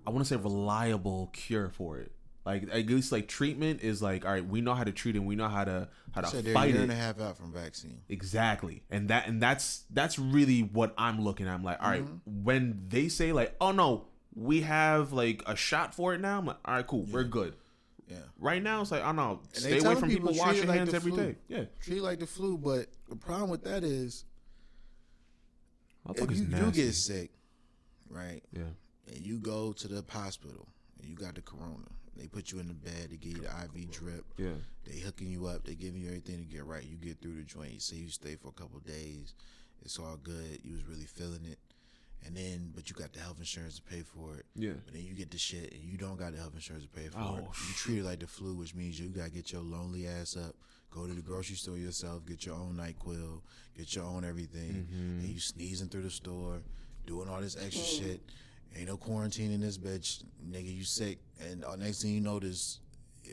want to say reliable cure for it. Like, at least like treatment is like, all right, we know how to treat it, and we know how to fight it. They're a year and a half out from vaccine. Exactly, and that's really what I'm looking at. I'm like, all right, when they say like, oh no, we have like a shot for it now, I'm like, all right, cool, we're good. Yeah. Right now, it's like, I don't know, stay away from people, wash your hands every day. Yeah. Treat it like the flu, but the problem with that is, if you do get sick, right? Yeah. And you go to the hospital and you got the corona. They put you in the bed, they give you the IV drip. Yeah. They hooking you up, they giving you everything to get right. You get through the joint. You say you stay for a couple of days. It's all good. You was really feeling it. And then, but you got the health insurance to pay for it. Yeah. But then you get the shit and you don't got the health insurance to pay for it. You treat it like the flu, which means you got to get your lonely ass up, go to the grocery store yourself, get your own NyQuil, get your own everything. And you sneezing through the store, doing all this extra shit. Ain't no quarantine in this bitch. Nigga, you sick. And next thing you notice,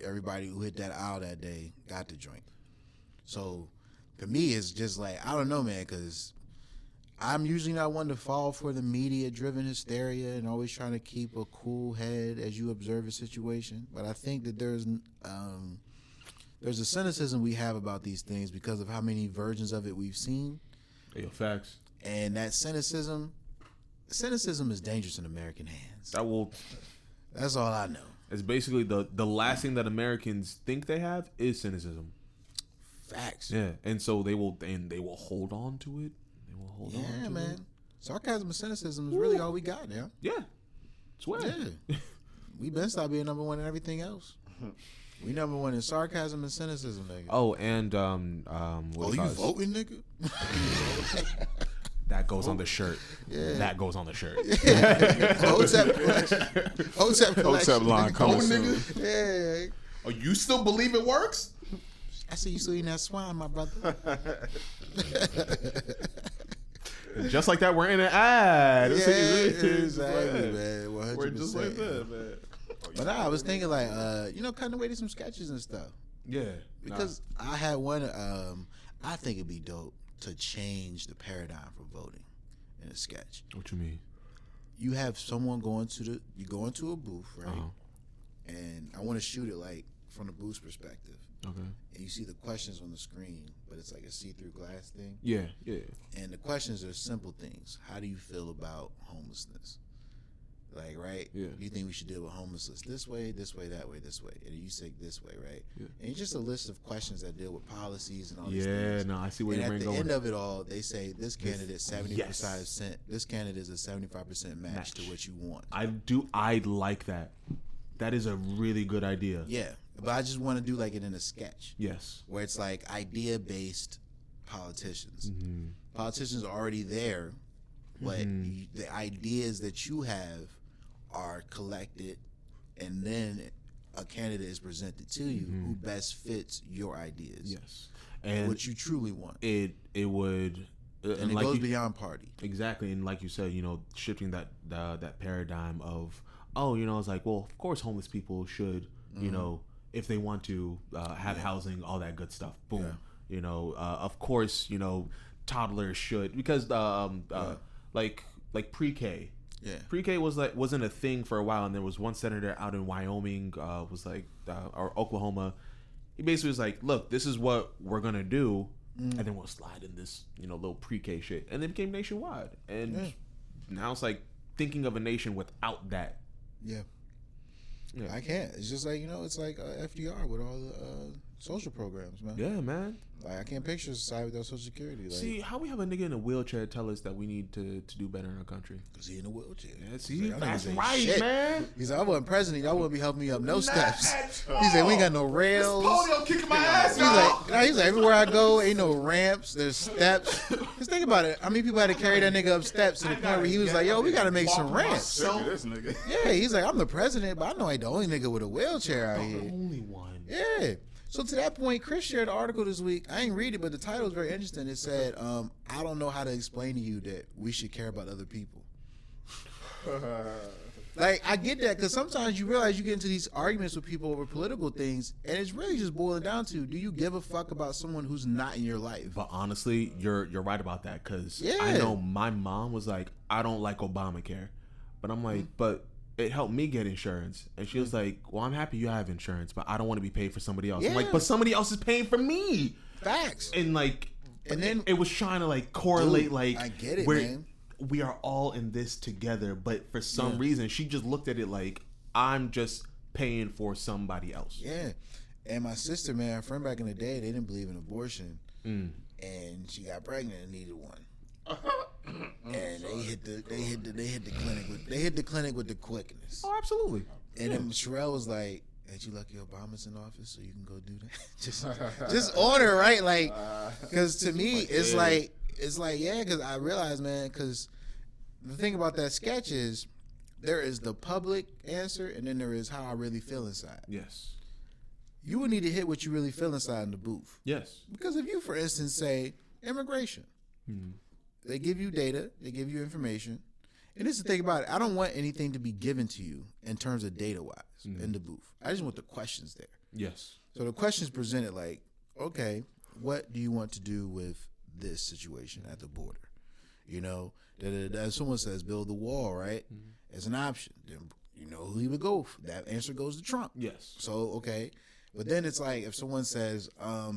everybody who hit that aisle that day got the joint. So, to me, it's just like, I don't know, man, because I'm usually not one to fall for the media-driven hysteria and always trying to keep a cool head as you observe a situation. But I think that there's a cynicism we have about these things because of how many versions of it we've seen. Yeah, facts. And that cynicism is dangerous in American hands. That's all I know. It's basically the last thing that Americans think they have is cynicism. Facts. Yeah, and so they will hold on to it. They will hold on to it. Yeah, man. Sarcasm and cynicism is really all we got now. Yeah. Swear. Yeah. We been stop being number one in everything else. We number one in sarcasm and cynicism, nigga. Oh, and you voting, nigga? That goes on the shirt. Yeah. That goes on the shirt. Hotep line coming soon. Yeah. Oh, you still believe it works? I see you still eating that swine, my brother. Just like that, we're in an ad. Yeah, exactly, man. 100%. We're just like that, man. But I was thinking like, cutting away to some sketches and stuff. Yeah. Because I had one, I think it'd be dope to change the paradigm for voting in a sketch. What you mean? You have someone you go into a booth, right? Uh-huh. And I want to shoot it like from the booth's perspective. Okay. And you see the questions on the screen, but it's like a see-through glass thing. Yeah, yeah. And the questions are simple things. How do you feel about homelessness? Like, right? Yeah. Do you think we should deal with homelessness this way, that way, this way? And you say this way, right? Yeah. And it's just a list of questions that deal with policies and all these things. Yeah, no, I see where you're going. And at the end of it all, they say this candidate 75%. This candidate is a 75% match to what you want. I like that. That is a really good idea. Yeah, but I just want to do like it in a sketch. Yes. Where it's like idea-based politicians. Mm-hmm. Politicians are already there, but the ideas that you have are collected and then a candidate is presented to you who best fits your ideas. Yes, and what you truly want. It would. And it goes beyond party. Exactly, and like you said, shifting that paradigm of, it's like, well, of course, homeless people should, if they want to have housing, all that good stuff. Boom. Yeah. Of course, toddlers should, because like pre-K. Yeah. Pre-K wasn't a thing for a while, and there was one senator out in Wyoming, or Oklahoma. He basically was like, look, this is what we're gonna do. And then we'll slide in this, little pre-K shit, and it became nationwide. And now it's like thinking of a nation without that. Yeah. I can't. It's just like it's like FDR with all the social programs, man. Yeah, man. Like, I can't picture a society without Social Security. Like, see, how we have a nigga in a wheelchair tell us that we need to do better in our country? Because he in a wheelchair. Yeah, see, like, that's right, shit. Man. He said, I wasn't president. Y'all wouldn't be helping me up no steps. He said, we ain't got no rails. Polio kicking my ass, y'all. He's like, everywhere I go, ain't no ramps. There's steps. Just think about it. How many people had to carry that nigga up steps to the point where he was like, yo, we got to make some ramps. This nigga. Yeah, he's like, I'm the president, but I know I ain't the only nigga with a wheelchair out here. The only one. Yeah. So to that point, Chris shared an article this week. I ain't read it, but the title was very interesting. It said, I don't know how to explain to you that we should care about other people. Like, I get that, because sometimes you realize you get into these arguments with people over political things, and it's really just boiling down to, do you give a fuck about someone who's not in your life? But honestly, you're right about that, because I know my mom was like, I don't like Obamacare. But I'm like, but it helped me get insurance. And she was like, well, I'm happy you have insurance, but I don't want to be paid for somebody else. I'm like, but somebody else is paying for me. Facts. And like, and then it was trying to like correlate, like, I get it, man. We are all in this together, but for some reason, she just looked at it like, I'm just paying for somebody else. Yeah. And my sister, man, her friend back in the day, they didn't believe in abortion. And she got pregnant and needed one. And they hit the clinic with the quickness. Oh, absolutely. And then Sherelle was like, "Ain't you lucky Obama's in office so you can go do that?" just on her, right? Like, because to me, it's like yeah. Because I realize, man, because the thing about that sketch is there is the public answer, and then there is how I really feel inside. Yes. You would need to hit what you really feel inside in the booth. Yes. Because if you, for instance, say immigration. They give you data, they give you information. And this is the thing about it. I don't want anything to be given to you in terms of data-wise in the booth. I just want the questions there. Yes. So the questions presented like, okay, what do you want to do with this situation at the border? Someone says build the wall, right? As an option. Then you know who he would go for. That answer goes to Trump. Yes. So, okay. But then it's like if someone says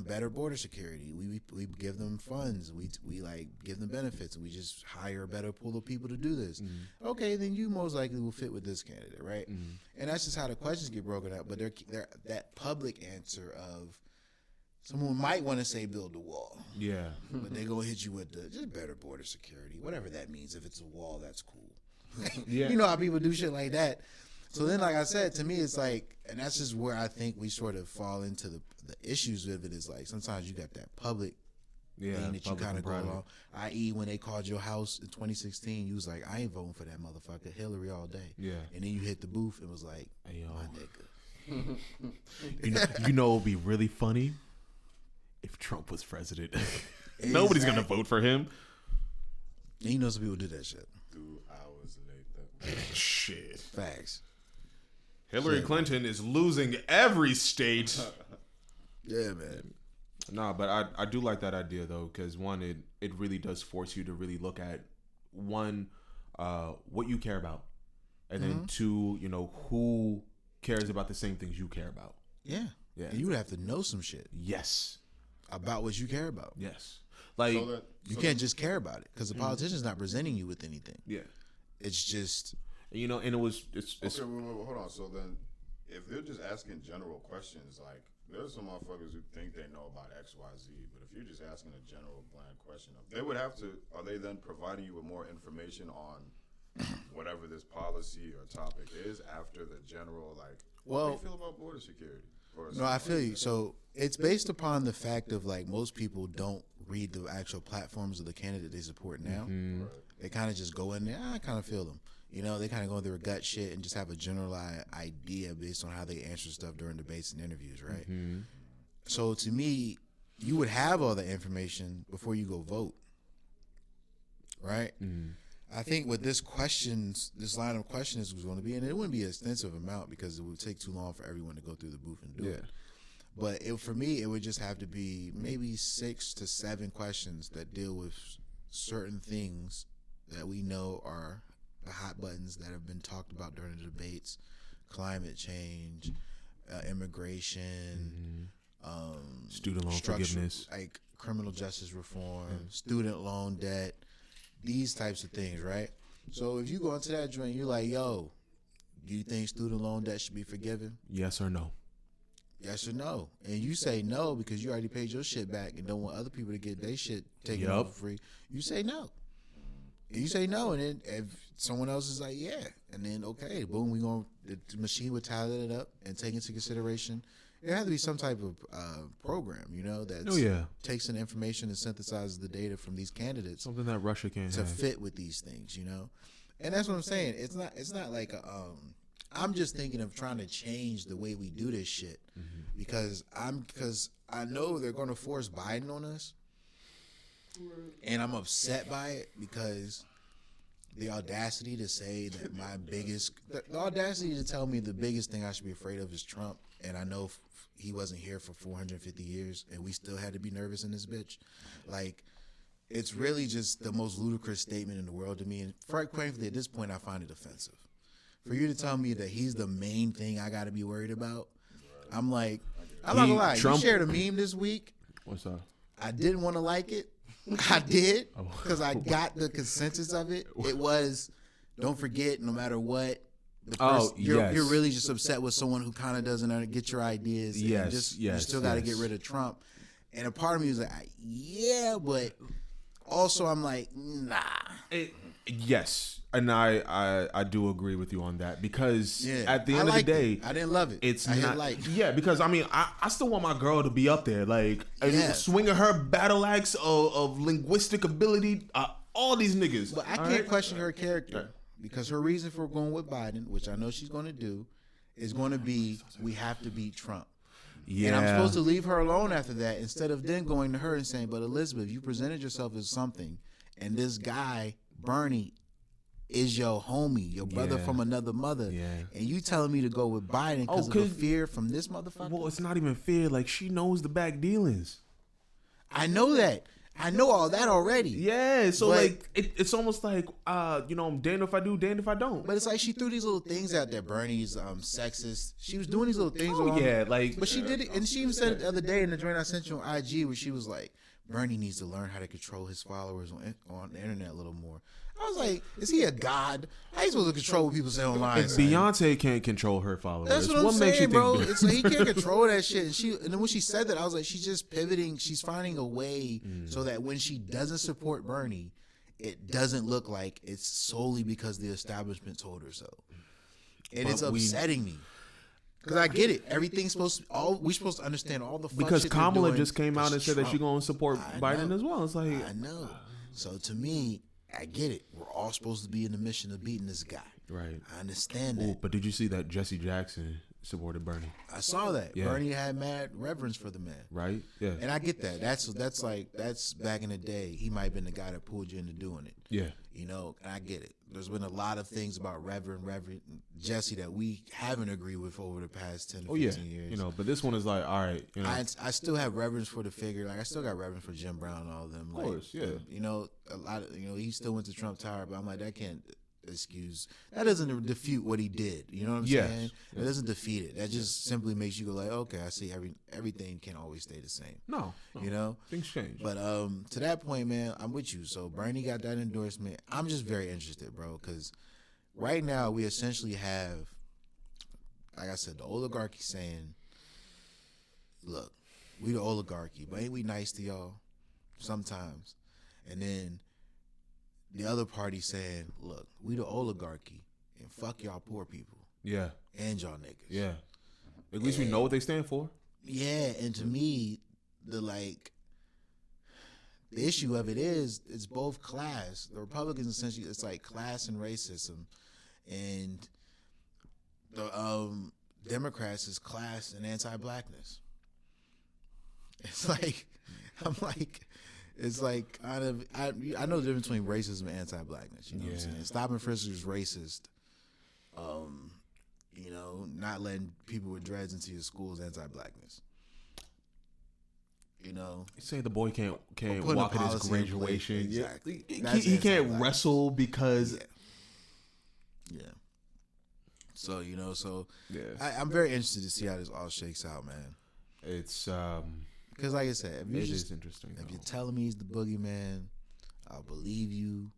better border security, we give them funds, we like give them benefits, and we just hire a better pool of people to do this. Okay, then you most likely will fit with this candidate, right? And that's just how the questions get broken up. But they're that public answer of someone might want to say build a wall, but they're gonna hit you with the just better border security, whatever that means. If it's a wall, that's cool. You know how people do shit like that. So then, like I said, to me, it's like, and that's just where I think we sort of fall into the issues with it is like sometimes you got that public thing that you kind of go along. I.e., when they called your house in 2016, you was like, I ain't voting for that motherfucker, Hillary all day. Yeah. And then you hit the booth and was like, hey, my nigga. you know it would be really funny if Trump was president. Nobody's going to vote for him. And you know some people do that shit. 2 hours later. Shit. Facts. Hillary Clinton is losing every state. Yeah, man. Nah, but I do like that idea though, because one, it really does force you to really look at one, what you care about, and then two, who cares about the same things you care about. Yeah. And you would have to know some shit. Yes. About what you care about. Yes. Like you can't just care about it because the politician's not presenting you with anything. Yeah. It's just. And it was. It's okay, hold on. So then, if they're just asking general questions, like there's some motherfuckers who think they know about X, Y, Z, but if you're just asking a general bland question, they would have to. Are they then providing you with more information on whatever this policy or topic is after the general? Like, what do you feel about border security? No, I feel you. So it's based upon the fact of like most people don't read the actual platforms of the candidate they support now. They kind of just go in there. I kind of feel them. You know, they kind of go through their gut shit and just have a general idea based on how they answer stuff during debates and interviews, right? Mm-hmm. So to me, you would have all the information before you go vote, right? Mm-hmm. I think what this line of questions was going to be, and it wouldn't be an extensive amount because it would take too long for everyone to go through the booth and do it. But for me, it would just have to be maybe 6 to 7 questions that deal with certain things that we know are the hot buttons that have been talked about during the debates: climate change, immigration, student loan forgiveness, like criminal justice reform, student loan debt, these types of things, right? So if you go into that joint, you're like, yo, do you think student loan debt should be forgiven? Yes or no? Yes or no? And you say no because you already paid your shit back and don't want other people to get their shit taken off for free. You say no. You say no, and then if someone else is like, yeah, and then okay, boom, the machine would tally it up and take into consideration. There has to be some type of program, you know, that takes in information and synthesizes the data from these candidates. Something that Russia can't to fit with these things, you know. And that's what I'm saying. It's not like I'm just thinking of trying to change the way we do this shit because I know they're going to force Biden on us. And I'm upset by it because the audacity to say that the audacity to tell me the biggest thing I should be afraid of is Trump. And I know he wasn't here for 450 years and we still had to be nervous in this bitch. Like, it's really just the most ludicrous statement in the world to me. And frankly, at this point, I find it offensive. For you to tell me that he's the main thing I got to be worried about, I'm like, I'm not gonna lie. You shared a meme this week. What's up? I didn't want to like it. I did because I got the consensus of it. It was, don't forget, no matter what, you're really just upset with someone who kind of doesn't get your ideas. You still got to get rid of Trump. And a part of me was like, yeah, but also I'm like, nah. Yes. And I do agree with you on that because at the end of the day, I didn't love it. Because I mean, I still want my girl to be up there, like swinging her battle axe of linguistic ability. All these niggas, but I can't question her character because her reason for going with Biden, which I know she's going to do, is going to be we have to beat Trump. Yeah. And I'm supposed to leave her alone after that instead of then going to her and saying, "But Elizabeth, you presented yourself as something, and this guy Bernie is your homie, your brother from another mother, and you telling me to go with Biden because of the fear from this motherfucker?" Well, it's not even fear. Like, she knows the back dealings. I know that. I know all that already. Yeah, so like it's almost like I'm damned if I do, damned if I don't. But it's like she threw these little things out there. Bernie's sexist. She was doing these little things. But she did it, and she even said it the other day in the joint I sent you on IG, where she was like, Bernie needs to learn how to control his followers on the internet a little more. I was like, is he a god? How you supposed to control what people say online? If Beyonce can't control her followers, that's what I'm saying, bro. It's like he can't control that shit. And then when she said that, I was like, she's just pivoting. She's finding a way so that when she doesn't support Bernie, it doesn't look like it's solely because the establishment told her so. And it's upsetting me. Because I get it. Everything's supposed to, we're supposed to understand all the fuck because shit Kamala just came out and said that she's going to support Biden as well. It's like, I know. So to me, I get it. We're all supposed to be in the mission of beating this guy. Right. I understand that. But did you see that Jesse Jackson supported Bernie? I saw that. Yeah. Bernie had mad reverence for the man. Right. Yeah. And I get that. That's back in the day. He might have been the guy that pulled you into doing it. Yeah. You know, and I get it. There's been a lot of things about Reverend Jesse that we haven't agreed with over the past 10 to 15 years. You know, but this one is like, all right. You know. I still have reverence for the figure. Like, I still got reverence for Jim Brown and all of them. Of course, yeah. You know, a lot of, he still went to Trump Tower, but I'm like, that doesn't defute what he did. You know what I'm saying? It doesn't defeat it. That just simply makes you go like, okay, I see everything can't always stay the same. No. You know? Things change. But to that point, man, I'm with you. So Bernie got that endorsement. I'm just very interested, bro, because right now we essentially have, like I said, the oligarchy saying, look, we the oligarchy, but ain't we nice to y'all sometimes? And then the other party saying, look, we the oligarchy and fuck y'all poor people. Yeah. And y'all niggas. Yeah. At least we know what they stand for. Yeah, and to me, the issue of it is it's both class. The Republicans essentially, it's like class and racism. and the Democrats is class and anti-blackness. It's like it's like kind of I know the difference between racism and anti-blackness. You know what I'm saying? Stop and frisk is racist. You know, not letting people with dreads into your school is anti-blackness. You know, you say the boy can't walk at his graduation. Exactly. He can't wrestle because. Yeah. So you know, I'm very interested to see how this all shakes out, man. It's because, like I said, it is interesting. If you're telling me he's the boogeyman, I'll believe you.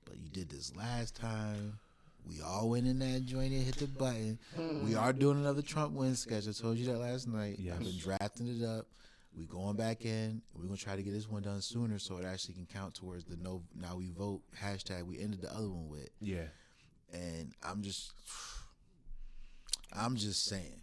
But you did this last time. We all went in that joint and hit the button. We are doing another Trump win sketch. I told you that last night. Yes. I've been drafting it up. We going back in. We're gonna try to get this one done sooner so it actually can count towards the no. Now we vote hashtag we ended the other one with. Yeah. And I'm just saying,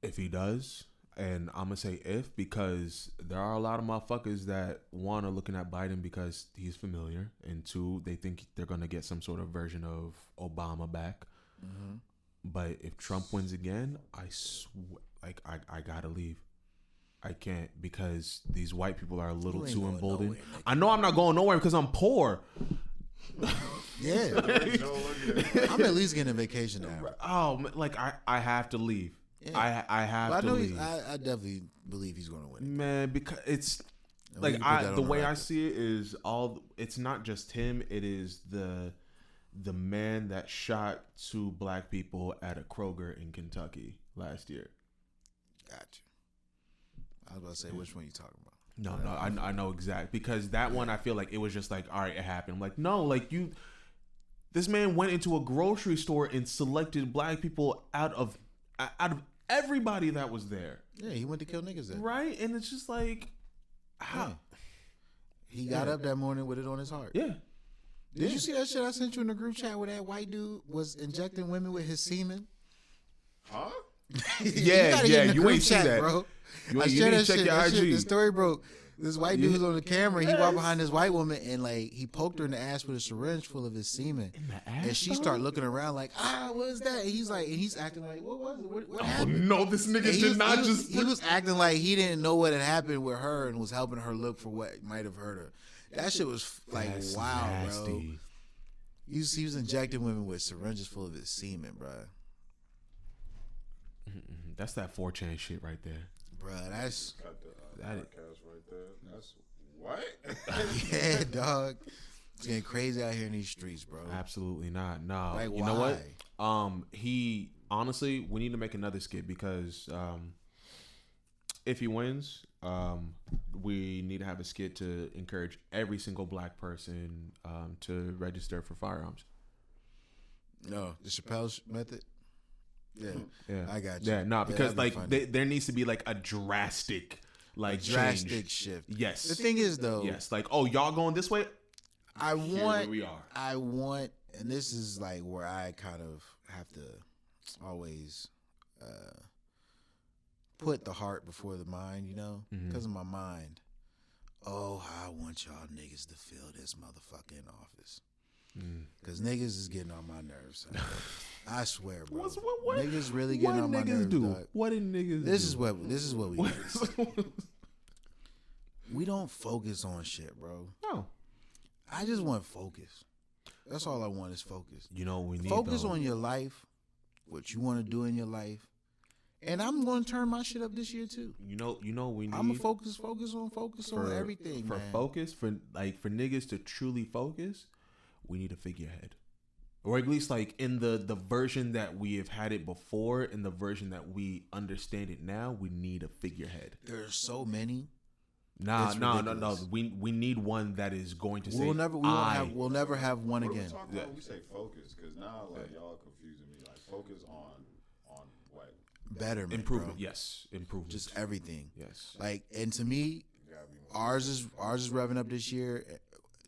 if he does, and I'm gonna say if, because there are a lot of motherfuckers that one are looking at Biden because he's familiar, and two, they think they're gonna get some sort of version of Obama back. Mm-hmm. But if Trump wins again, I swear, I gotta leave. I can't, because these white people are a little too emboldened. I know I'm not going nowhere because I'm poor. Yeah. I'm at least getting a vacation now. Oh, like I have to leave. Yeah. I have to leave. I definitely believe he's going to win. Man, because it's like the way I see it is it's not just him. It is the man that shot 2 black people at a Kroger in Kentucky last year. Gotcha. I was about to say, which one you talking about? No, I know exactly, because that one I feel like it was just like, all right, it happened. I'm like, no, like this man went into a grocery store and selected black people out of everybody that was there. Yeah, he went to kill niggas there. Right, and it's just like, how? Yeah. He got up that morning with it on his heart. Yeah. Did you see that shit I sent you in the group chat where that white dude was injecting women with his semen? Huh? Yeah, you ain't see that, bro. I shared that shit. The story broke. This white dude was on the camera. He walked behind this white woman and like he poked her in the ass with a syringe full of his semen. In the ass, and she started looking around like, what was that? And he's acting like, what was it? What happened? No, this nigga He was acting like he didn't know what had happened with her and was helping her look for what might have hurt her. That shit was like, that's wow, nasty. Bro. He was injecting women with syringes full of his semen, bro. That's that 4chan shit right there. Bruh, that's got the podcast right there. That's what? Yeah, dog. It's getting crazy out here in these streets, bro. Absolutely not. No. Like, you know what? He honestly, we need to make another skit because if he wins, we need to have a skit to encourage every single black person to register for firearms. No, the Chappelle method. Yeah, I got you. Yeah, no, because like there needs to be like a drastic shift. Yes. The thing is though, yes, like, oh, y'all going this way? I want, and this is like where I kind of have to always put the heart before the mind, you know, because of my mind. Oh, how I want y'all niggas to fill this motherfucking office. Because niggas is getting on my nerves. I swear, bro. What niggas really getting on my nerves. Dog. What did niggas do? This is what we do. We don't focus on shit, bro. No. I just want focus. That's all I want is focus. You know, we need focus on your life, what you want to do in your life. And I'm going to turn my shit up this year too. You know, we need. I'm gonna focus on everything. For man. Focus, for niggas to truly focus, we need a figurehead, or at least like in the version that we have had it before, in the version that we understand it now, we need a figurehead. There's so many. No. We need one that is going to say. We'll never have one again. When we say focus, because now like y'all confusing me. Like focus on what? Betterment, improvement. Bro. Yes, improvement. Just everything. Yes. Like, and to me, ours is revving up this year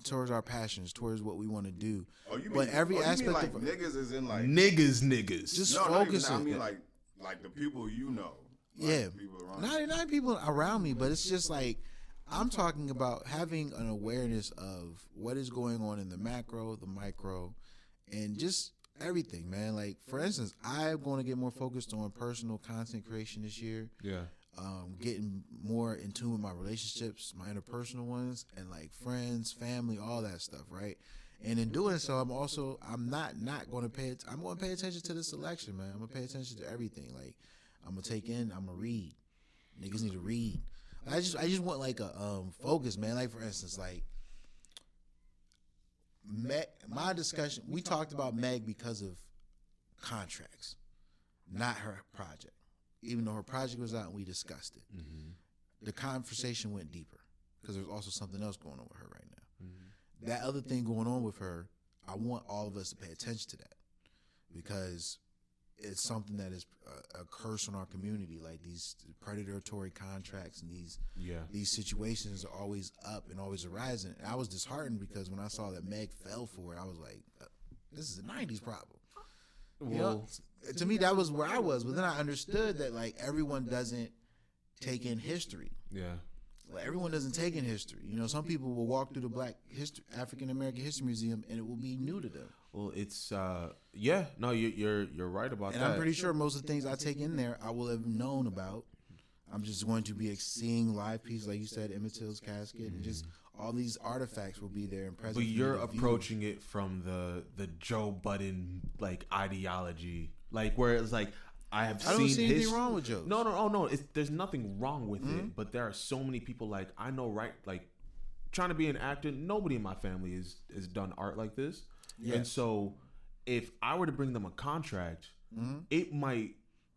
towards our passions, towards what we want to do. Oh, you mean? But every aspect you mean like of niggas is in like niggas. Just focus. I mean like the people you know. Like, yeah, people not people around me, but it's just like I'm talking about having an awareness of what is going on in the macro, the micro, and just everything, man. Like, for instance, I'm going to get more focused on personal content creation this year. Yeah. Getting more in tune with my relationships, my interpersonal ones, and like friends, family, all that stuff, right? And in doing so, I'm not going to I'm going to pay attention to the selection, man. I'm going to pay attention to everything. Like, I'm going to read. Niggas need to read. I just want like a focus, man. Like, for instance, like my discussion, we talked about Meg because of contracts, not her project. Even though her project was out and we discussed it, the conversation went deeper because there's also something else going on with her right now. That other thing going on with her, I want all of us to pay attention to that because it's something that is a curse on our community. Like, these predatory contracts and these situations are always up and always arising. And I was disheartened because when I saw that Meg fell for it, I was like, this is a 90s problem. You know, to me, that was where I was. But then I understood that, like, everyone doesn't take in history. Yeah. Like, everyone doesn't take in history. You know, some people will walk through the African American History Museum and it will be new to them. Well, it's no, you're right about that. And I'm pretty sure most of the things I take in there, I will have known about. I'm just going to be seeing live pieces, like you said, Emmett Till's casket, and just all these artifacts will be there and present. But you're approaching it from the Joe Budden like ideology, like where it's like I don't see anything wrong with Joe. No. There's nothing wrong with it, but there are so many people like I know, right? Like trying to be an actor, nobody in my family has done art like this, and so if I were to bring them a contract, it might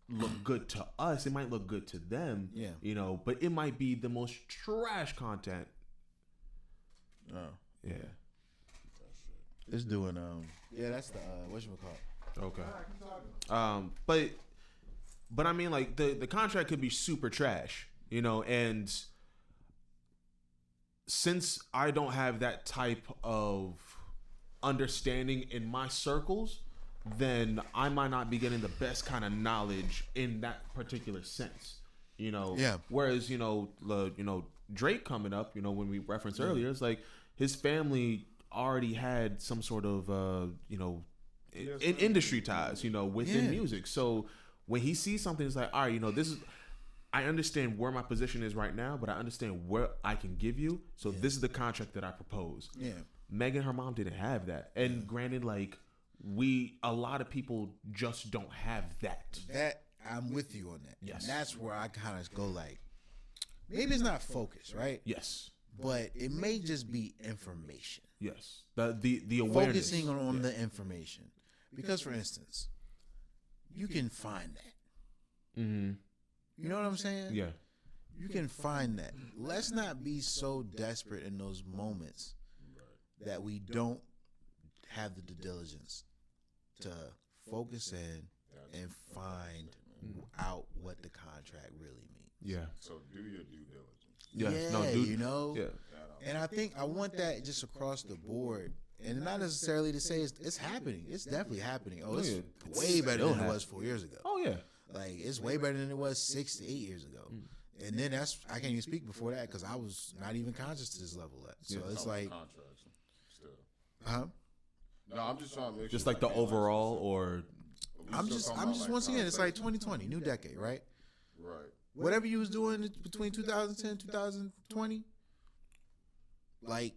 look good to us. It might look good to them. Yeah. You know, but it might be the most trash content. Oh. Yeah. It's doing yeah, that's the whatchamacallit. Okay. But I mean, like the contract could be super trash, you know, and since I don't have that type of understanding in my circles, then I might not be getting the best kind of knowledge in that particular sense, you know. Yeah. Whereas, you know, Drake coming up, you know, when we referenced earlier, it's like his family already had some sort of, you know, in industry ties, you know, within music. So when he sees something, it's like, all right, you know, I understand where my position is right now, but I understand what I can give you. So this is the contract that I propose. Yeah. Meg and her mom didn't have that. And granted, like, a lot of people just don't have that. That I'm with you on that. Yes. And that's where I kind of go like, maybe it's not focus, right? Yes. But it may just be information. Yes. The awareness. Focusing on the information. Because, for instance, you can find that. Mm-hmm. You know what I'm saying? Yeah. You can find that. Let's not be so desperate in those moments that we don't have the due diligence to focus in and find out what the contract really means. Yeah. So do your due diligence. Yeah, you know? Yeah. And I think I want that just across the board. And not necessarily to say it's happening. It's definitely happening. Oh, it's way better than it was 4 years ago. Oh, yeah. Like, it's way better than it was 6 to 8 years ago. And then I can't even speak before that because I was not even conscious to this level yet. So it's like... Still. Huh? No, I'm just trying to make just like the overall, or I'm just once again, it's like 2020, new decade, right? Right. Whatever you was doing between 2010 2020, like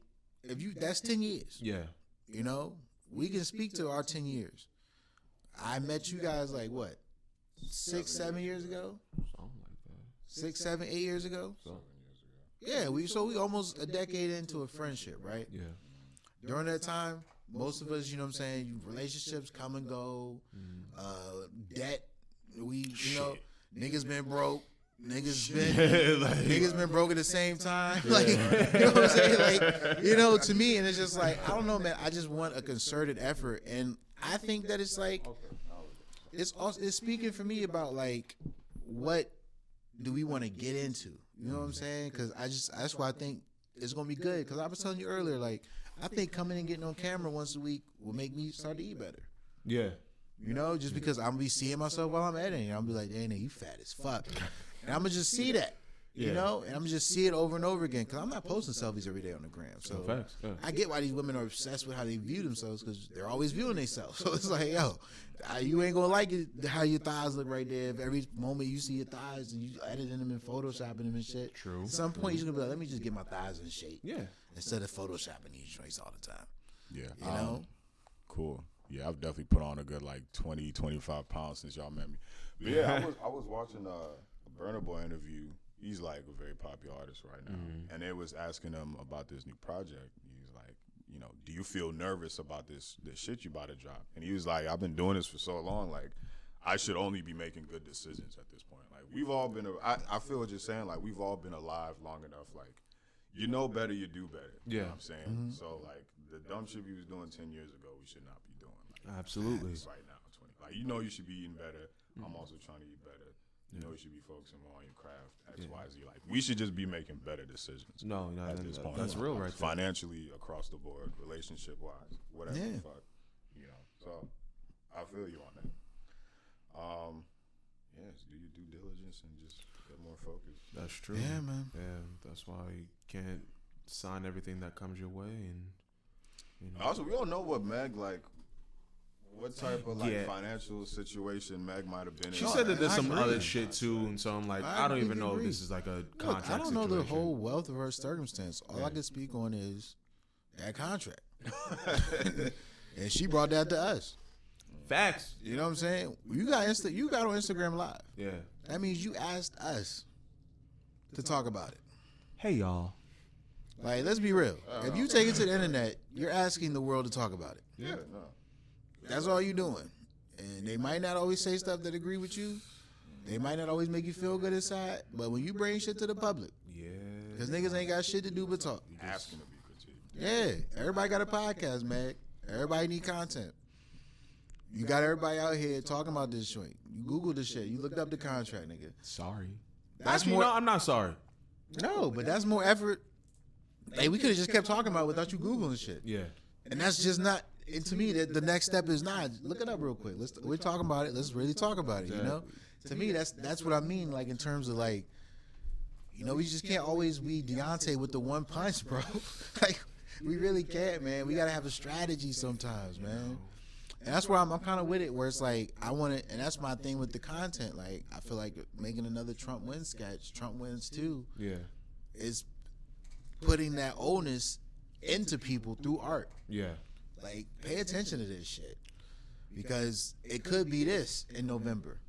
that's 10 years. Yeah. You know, we can speak to our 10 years. I met you guys like what, 6, 7 years ago? Something like that. 6, 7, 8 years ago? 7 years ago. Yeah, we almost a decade into a friendship, right? Yeah. During that time, most of us, you know what I'm saying, relationships come and go, debt, niggas been broke, niggas been broke at the same time, like, you know what I'm saying, like, you know, to me, and it's just like, I don't know, man, I just want a concerted effort, and I think that it's like, it's speaking for me about like, what do we want to get into, you know what I'm saying, because that's why I think it's gonna be good, because I was telling you earlier, like, I think coming and getting on camera once a week will make me start to eat better. Yeah. You know, just because I'm going to be seeing myself while I'm editing. I'm going to be like, dang, you fat as fuck. And I'm going to just see that. You know, and I'm just see it over and over again because I'm not posting selfies every day on the gram. So I get why these women are obsessed with how they view themselves because they're always viewing themselves. So it's like, yo, you ain't gonna like it how your thighs look right there. If every moment you see your thighs and you editing them and photoshopping them and shit. True. At some point you're gonna be like, let me just get my thighs in shape. Yeah. Instead of photoshopping these joints all the time. Yeah. You know. Cool. Yeah, I've definitely put on a good like 20, 25 pounds since y'all met me. But yeah, I was watching a Burna Boy interview. He's like a very popular artist right now. And they was asking him about this new project. He's like, you know, do you feel nervous about this shit you about to drop? And he was like, I've been doing this for so long, like, I should only be making good decisions at this point. Like, we've all been, I feel what you're saying, like, we've all been alive long enough, like, you know better, you do better. You know what I'm saying? So, like, the dumb shit we was doing 10 years ago, we should not be doing. Like, absolutely. Right now, 20. Like, you know you should be eating better. I'm also trying to eat better. You know you should be focusing more on your craft, X, Y, Z. Like, we should just be making better decisions. No, at this point. That's real right there. Financially, across the board, relationship-wise, whatever the fuck. You know, so I feel you on that. Yes, do your due diligence and just get more focused. That's true. Yeah, man. Yeah, that's why you can't sign everything that comes your way. And you know. Also, we don't know what Meg, like, what type of like financial situation Meg might have been in. She said that there's some other shit too, and so I'm like, I don't even know if this is like a contract. I don't know the whole wealth of her circumstance. All I can speak on is that contract, and she brought that to us. Facts. You know what I'm saying? You got on Instagram Live. Yeah. That means you asked us to talk about it. Hey y'all. Like, let's be real. If you take it to the internet, you're asking the world to talk about it. Yeah. No. That's all you doing. And they might not always say stuff that agree with you. They might not always make you feel good inside. But when you bring shit to the public, because niggas ain't got shit to do but talk. Asking to be critiqued. Yeah. Everybody got a podcast, man. Everybody need content. You got everybody out here talking about this joint. You Googled this shit. You looked up the contract, nigga. Sorry. That's more. No, I'm not sorry. No, but that's more effort. Like, we could have just kept talking about it without you Googling shit. Yeah. And that's just not. And to me, the next step is not. Look it up real quick. We're talking about it. Let's really talk about it. You know. To me, that's what I mean. Like, in terms of like, you know, we just can't always be Deontay with the one punch, bro. Like, we really can't, man. We gotta have a strategy sometimes, man. And that's where I'm kind of with it, where it's like, I want to, and that's my thing with the content. Like, I feel like making another Trump wins sketch, Trump wins too, is putting that onus into people through art. Yeah. Like, pay attention to this shit, because it could be this in November.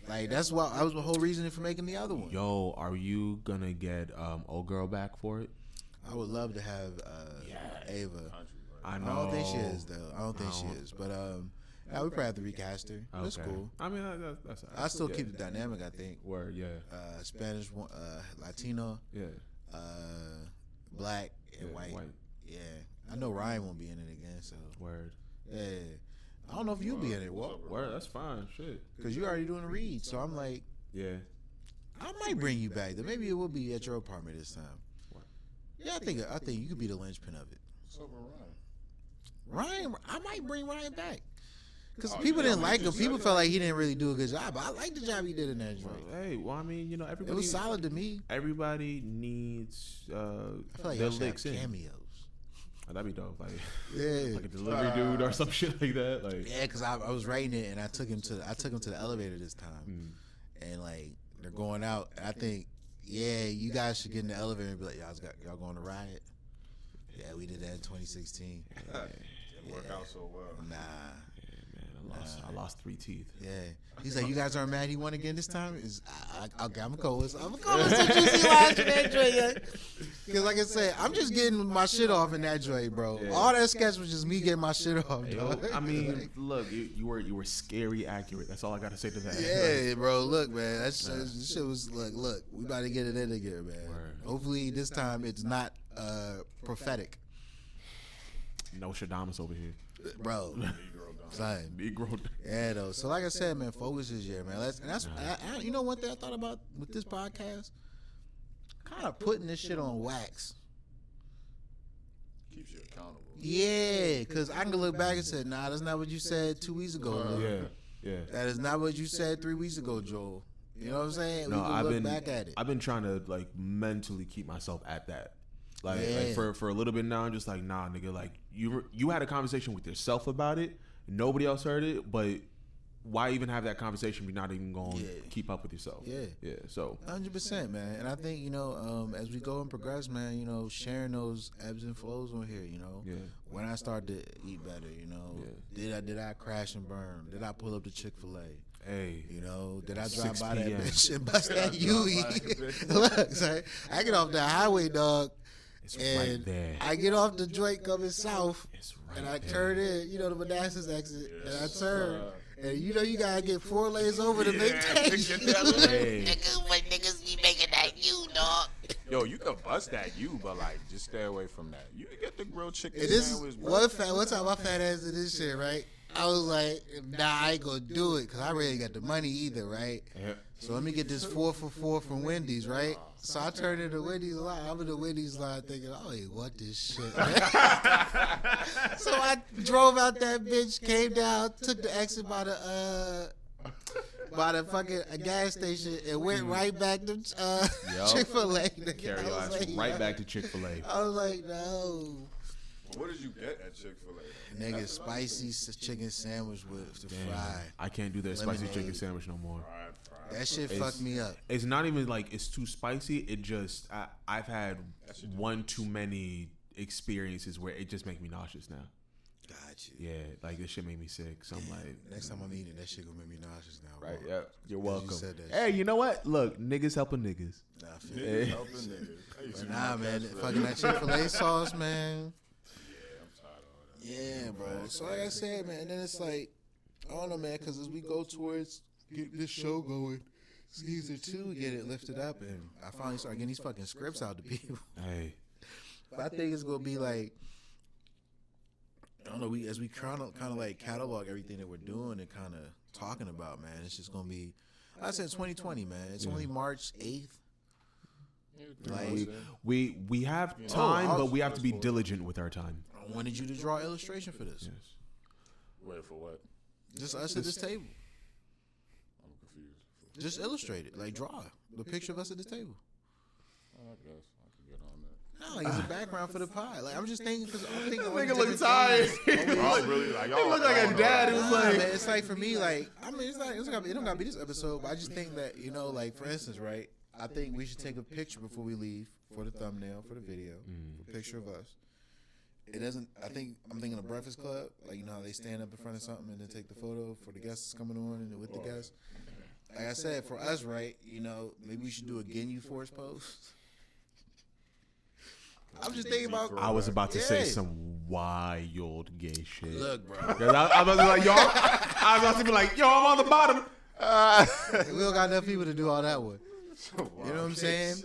Like, that was the whole reason for making the other one. Yo, are you gonna get old girl back for it? I would love to have Ava. I know. I don't think she is, though. I don't think she is. But yeah, we probably have to recast her. Okay. That's cool. I mean, that's I still keep the dynamic, I think. Word, yeah. Spanish, Latino, black, and white. Yeah. I know Ryan won't be in it again, so. Word. Yeah. I don't know if you'll be in it. Word, that's fine. Shit. Because you're already doing a read, so I'm like. Yeah. I might bring you back, though. Maybe it will be at your apartment this time. What? Yeah, I think you could be the linchpin of it. What's up with Ryan? Ryan, I might bring Ryan back. Because people didn't like him. People felt like he didn't really do a good job. But I like the job he did in that joint. Hey, well, I mean, you know, everybody. It was solid to me. Everybody needs I feel like their licks in. Cameos. Oh, that'd be dope. Like, yeah. Like a delivery dude or some shit like that. Like, yeah, because I was writing it and I took him to the elevator this time. And like, they're going out. And I think, yeah, you guys should get in the elevator and be like, y'all going to riot? Yeah, we did that in 2016. Didn't work out so well. Nah. Yeah, man, I lost 3 teeth. Yeah. He's like, you guys aren't mad he won again this time? Okay, I'm going to call it some juicy lines in that joint. Because like I said, I'm just getting my shit off in that joint, bro. Yeah. All that sketch was just me getting my shit off, dog. I mean, look, you were scary accurate. That's all I got to say to that. Yeah, bro. Look, man. This shit was, look, we about to get it in again, man. Word. Hopefully this time it's not prophetic. No Shadamas over here. Bro. Son. Negro. Yeah, though. So like I said, man, focus this year, man. You know one thing I thought about with this podcast? Kind of putting this shit on wax. Keeps you accountable. Yeah, because I can look back and say, nah, that's not what you said 2 weeks ago. Yeah. That is not what you said 3 weeks ago, Joel. You know what I'm saying? No, we can look back at it. I've been trying to like mentally keep myself at that. Like for a little bit now, I'm just like, nah, nigga. Like you had a conversation with yourself about it. Nobody else heard it, but why even have that conversation if you're not even going to keep up with yourself? Yeah. So 100%, man. And I think, as we go and progress, man, sharing those ebbs and flows on here, when I start to eat better, did I crash and burn? Did I pull up to Chick-fil-A? Hey, did I drive by that bitch and bust that UE? Look, sorry, I get off the highway, dog. It's and right there. I get off the joint coming south, right and I there. turn in, the Manassas exit, and I turn. And you gotta get 4 lanes over to make that. Niggas be making that U, dog. Yo, you can bust that U, but like, just stay away from that. You can get the grilled chicken sandwich. One time I fat ass did this shit, right? I was like, nah, I ain't gonna do it, because I really got the money either, right? Yeah. So let me get this 4 for $4 from Wendy's, right? So I turned into Wendy's line. I'm in the Wendy's line thinking, oh, I want this shit. So I drove out that bitch, came down, took the exit by the fucking gas station, and went right back to Chick-fil-A. Carry your ass right back to Chick-fil-A. I was like, no. What did you get at Chick-fil-A? Nigga, spicy chicken sandwich with the fry. I can't do that spicy chicken sandwich no more. That shit fucked me up. It's not even like it's too spicy. It just I've had one too many experiences where it just make me nauseous now. Got you. Yeah, like this shit made me sick. So I'm like, next time I'm eating, that shit gonna make me nauseous now. Right? Yeah. You're welcome. You said that hey, shit. You know what? Look, niggas helping niggas. Nah, Niggas helping niggas. But nah, man, fucking that Chick-fil-A sauce, man. Yeah, I'm tired of all that. Yeah, bro. So like I said, man, and then it's like, I don't know, man, because as we go towards getting this show going, season 2, get it lifted up, and I finally start getting these fucking scripts out to people. Hey. But I think it's gonna be like, I don't know, as we kind of like catalog everything that we're doing and kind of talking about, man, it's just gonna be, I said 2020, man. It's only March 8th. Like we have time, but we have to be diligent with our time. I wanted you to draw an illustration for this. Yes. Wait, for what? Just us at this table. I'm confused. Just illustrate it. Like, draw the picture of us at this table. I guess I can get on that. No, like it's a background for the pie. Like, I'm just thinking, because I'm thinking. Nigga look tired. I'm really like, He look like a dad. It was like, man, it's like for me, like, I mean, it don't gotta be this episode, but I just think that, like, for instance, right, I think we should take a picture before we leave for the thumbnail, for the video, a picture of us. It doesn't, I'm thinking of Breakfast Club, like, how they stand up in front of something and then take the photo for the guests coming on and with the guests. Like I said, for us, right, maybe we should do a Ginyu Force pose. I'm just thinking about. I was about to say some wild gay shit. Look, bro. I was like, yo, I was about to be like, yo, I'm on the bottom. We don't got enough people to do all that with. You know what I'm saying?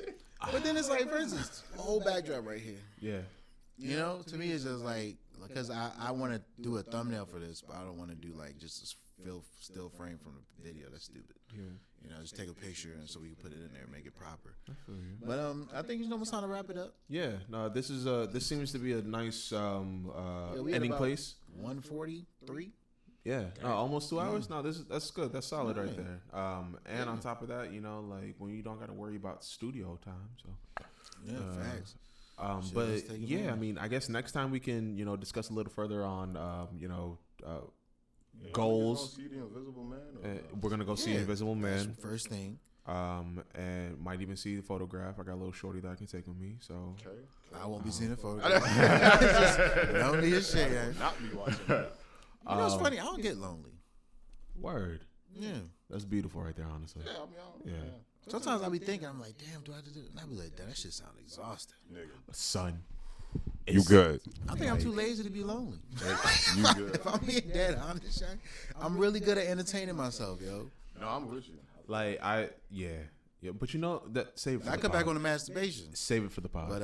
But then it's like, for instance, a whole backdrop right here. Yeah. To me, it's just like, because I want to do a thumbnail for this, but I don't want to do like just a still frame from the video. That's stupid. Yeah. Just take a picture and so we can put it in there and make it proper. I feel you. But I think it's almost time to wrap it up. Yeah. No, this seems to be a nice ending place. 1:43. Yeah, almost 2 hours. No, that's good. That's solid right there. And on top of that, like when you don't got to worry about studio time. So Facts. But yeah, I mean, I guess next time we can discuss a little further on goals. See the Invisible Man. We're gonna go see Invisible Man. That's the first thing. And might even see the photograph. I got a little shorty that I can take with me. So I won't be seeing the photograph. Don't need a shit. Not me watching that. It's funny. I don't get lonely. Word. Yeah. That's beautiful right there, honestly. Yeah. Sometimes I be thinking, I'm like, damn, do I have to do it? And I be like, that shit sound exhausting. Nigga. Son. You good. I think I'm too lazy to be lonely. You good. If I'm being dead honest, I'm really good at entertaining myself, yo. No, I'm with you. Like, yeah. But that save it for I the come pod. back on the masturbation. Save it for the pod. But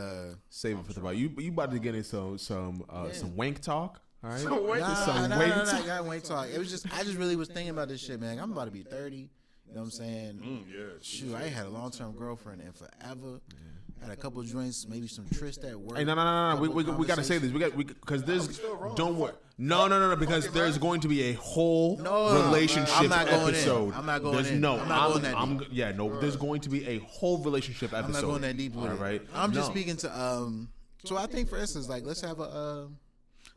save it for the pod. You about to get into some wank talk. All right. Some wank Nah, wank talk. It was just I just really was thinking about this shit, man. I'm about to be 30. You know what I'm saying? Yeah. Shoot, I ain't had a long-term girlfriend in forever. Had a couple of joints, maybe some tryst at work. Hey, no. We got to say this. Because there's. Don't worry. No, because there's going to be a whole relationship episode. I'm not going in. There's going to be a whole relationship episode. I'm not going that deep with it. Right? I'm just speaking to so I think, for instance, like, let's have a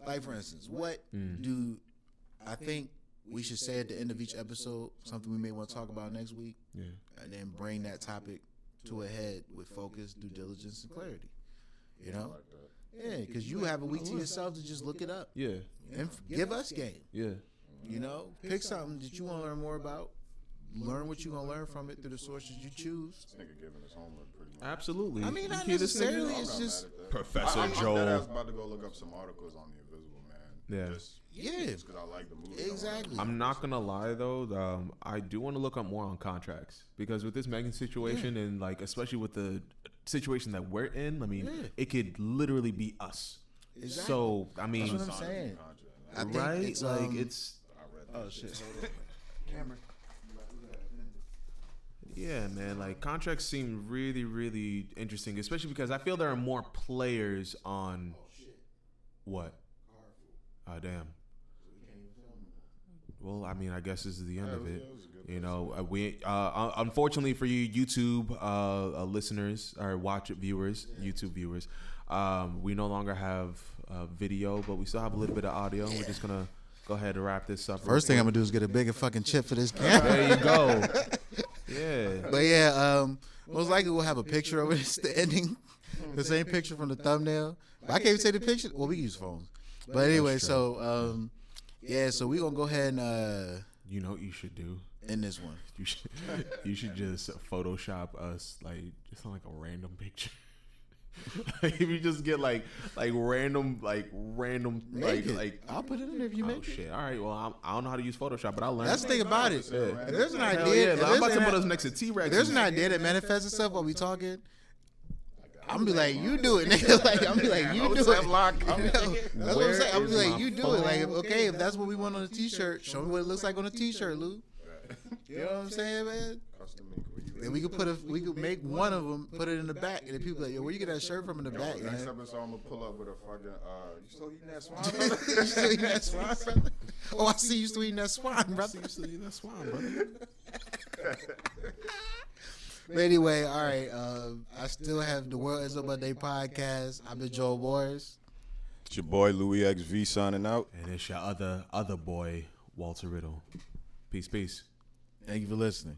like, for instance, what do I think we should say at the end of each episode, something we may want to talk about next week, and then bring that topic to a head with focus, due diligence, and clarity. You know? Yeah, because you have a week to yourself to just look it up. Yeah. And give us game. Yeah. You know? Pick something that you want to learn more about. Learn what you're going to learn from it through the sources you choose. This nigga giving his homework pretty much. Absolutely. I mean, not necessarily. It's just... Professor Joel. I was about to go look up some articles on The Invisible Man. Yeah. Just because I like the movie. Exactly. I'm not gonna lie though, I do want to look up more on contracts, because with this Megan situation and like especially with the situation that we're in, I mean, it could literally be us. Exactly. So I mean, that's what I'm saying. I think right? it's, like it's. Oh shit! Camera. Yeah, man. Like contracts seem really, really interesting, especially because I feel there are more players on. What? Oh damn. Well, I mean, I guess this is the end of it. You know, we unfortunately for you YouTube listeners or YouTube viewers, we no longer have video, but we still have a little bit of audio. We're just gonna go ahead and wrap this up. First thing I'm gonna do is get a bigger fucking chip for this camera. There you go. Yeah. But yeah, most likely we'll have a picture of it. It's the ending, the same picture from the thumbnail. But I can't even take the picture. Well, we use phones. But anyway, so so we gonna go ahead and you know what you should do in this one. You should just Photoshop us just on like a random picture. Like if you just get like random I'll put it in there if you make it. Shit. All right. Well, I don't know how to use Photoshop, but I'll learn. That's the thing about it. Yeah. If there's an idea. I'm about to put us next to T-Rex. If there's an idea that manifests itself while we talking, I'm be like, you do it, nigga. Like, I'm be like, you do it. That's what I'm saying. I'm be like, you do it. Like, okay, if that's what we want on a T-shirt, show me what it looks like on a T-shirt, Lou. You know what I'm saying, man? And we could make one of them, put it in the back, and then people like, yo, where you get that shirt from in the back, man? Next episode, I'm gonna pull up with a fucking, you still eating that swine, brother? You still eating that swine, brother? Oh, I see you still eating that swine, brother. I see you still eating that swine, brother. But anyway, all right. I still have the World Is Up My Day podcast. I've been Joel Boris. It's your boy Louis XV signing out, and it's your other boy Walter Riddle. Peace. Thank you for listening.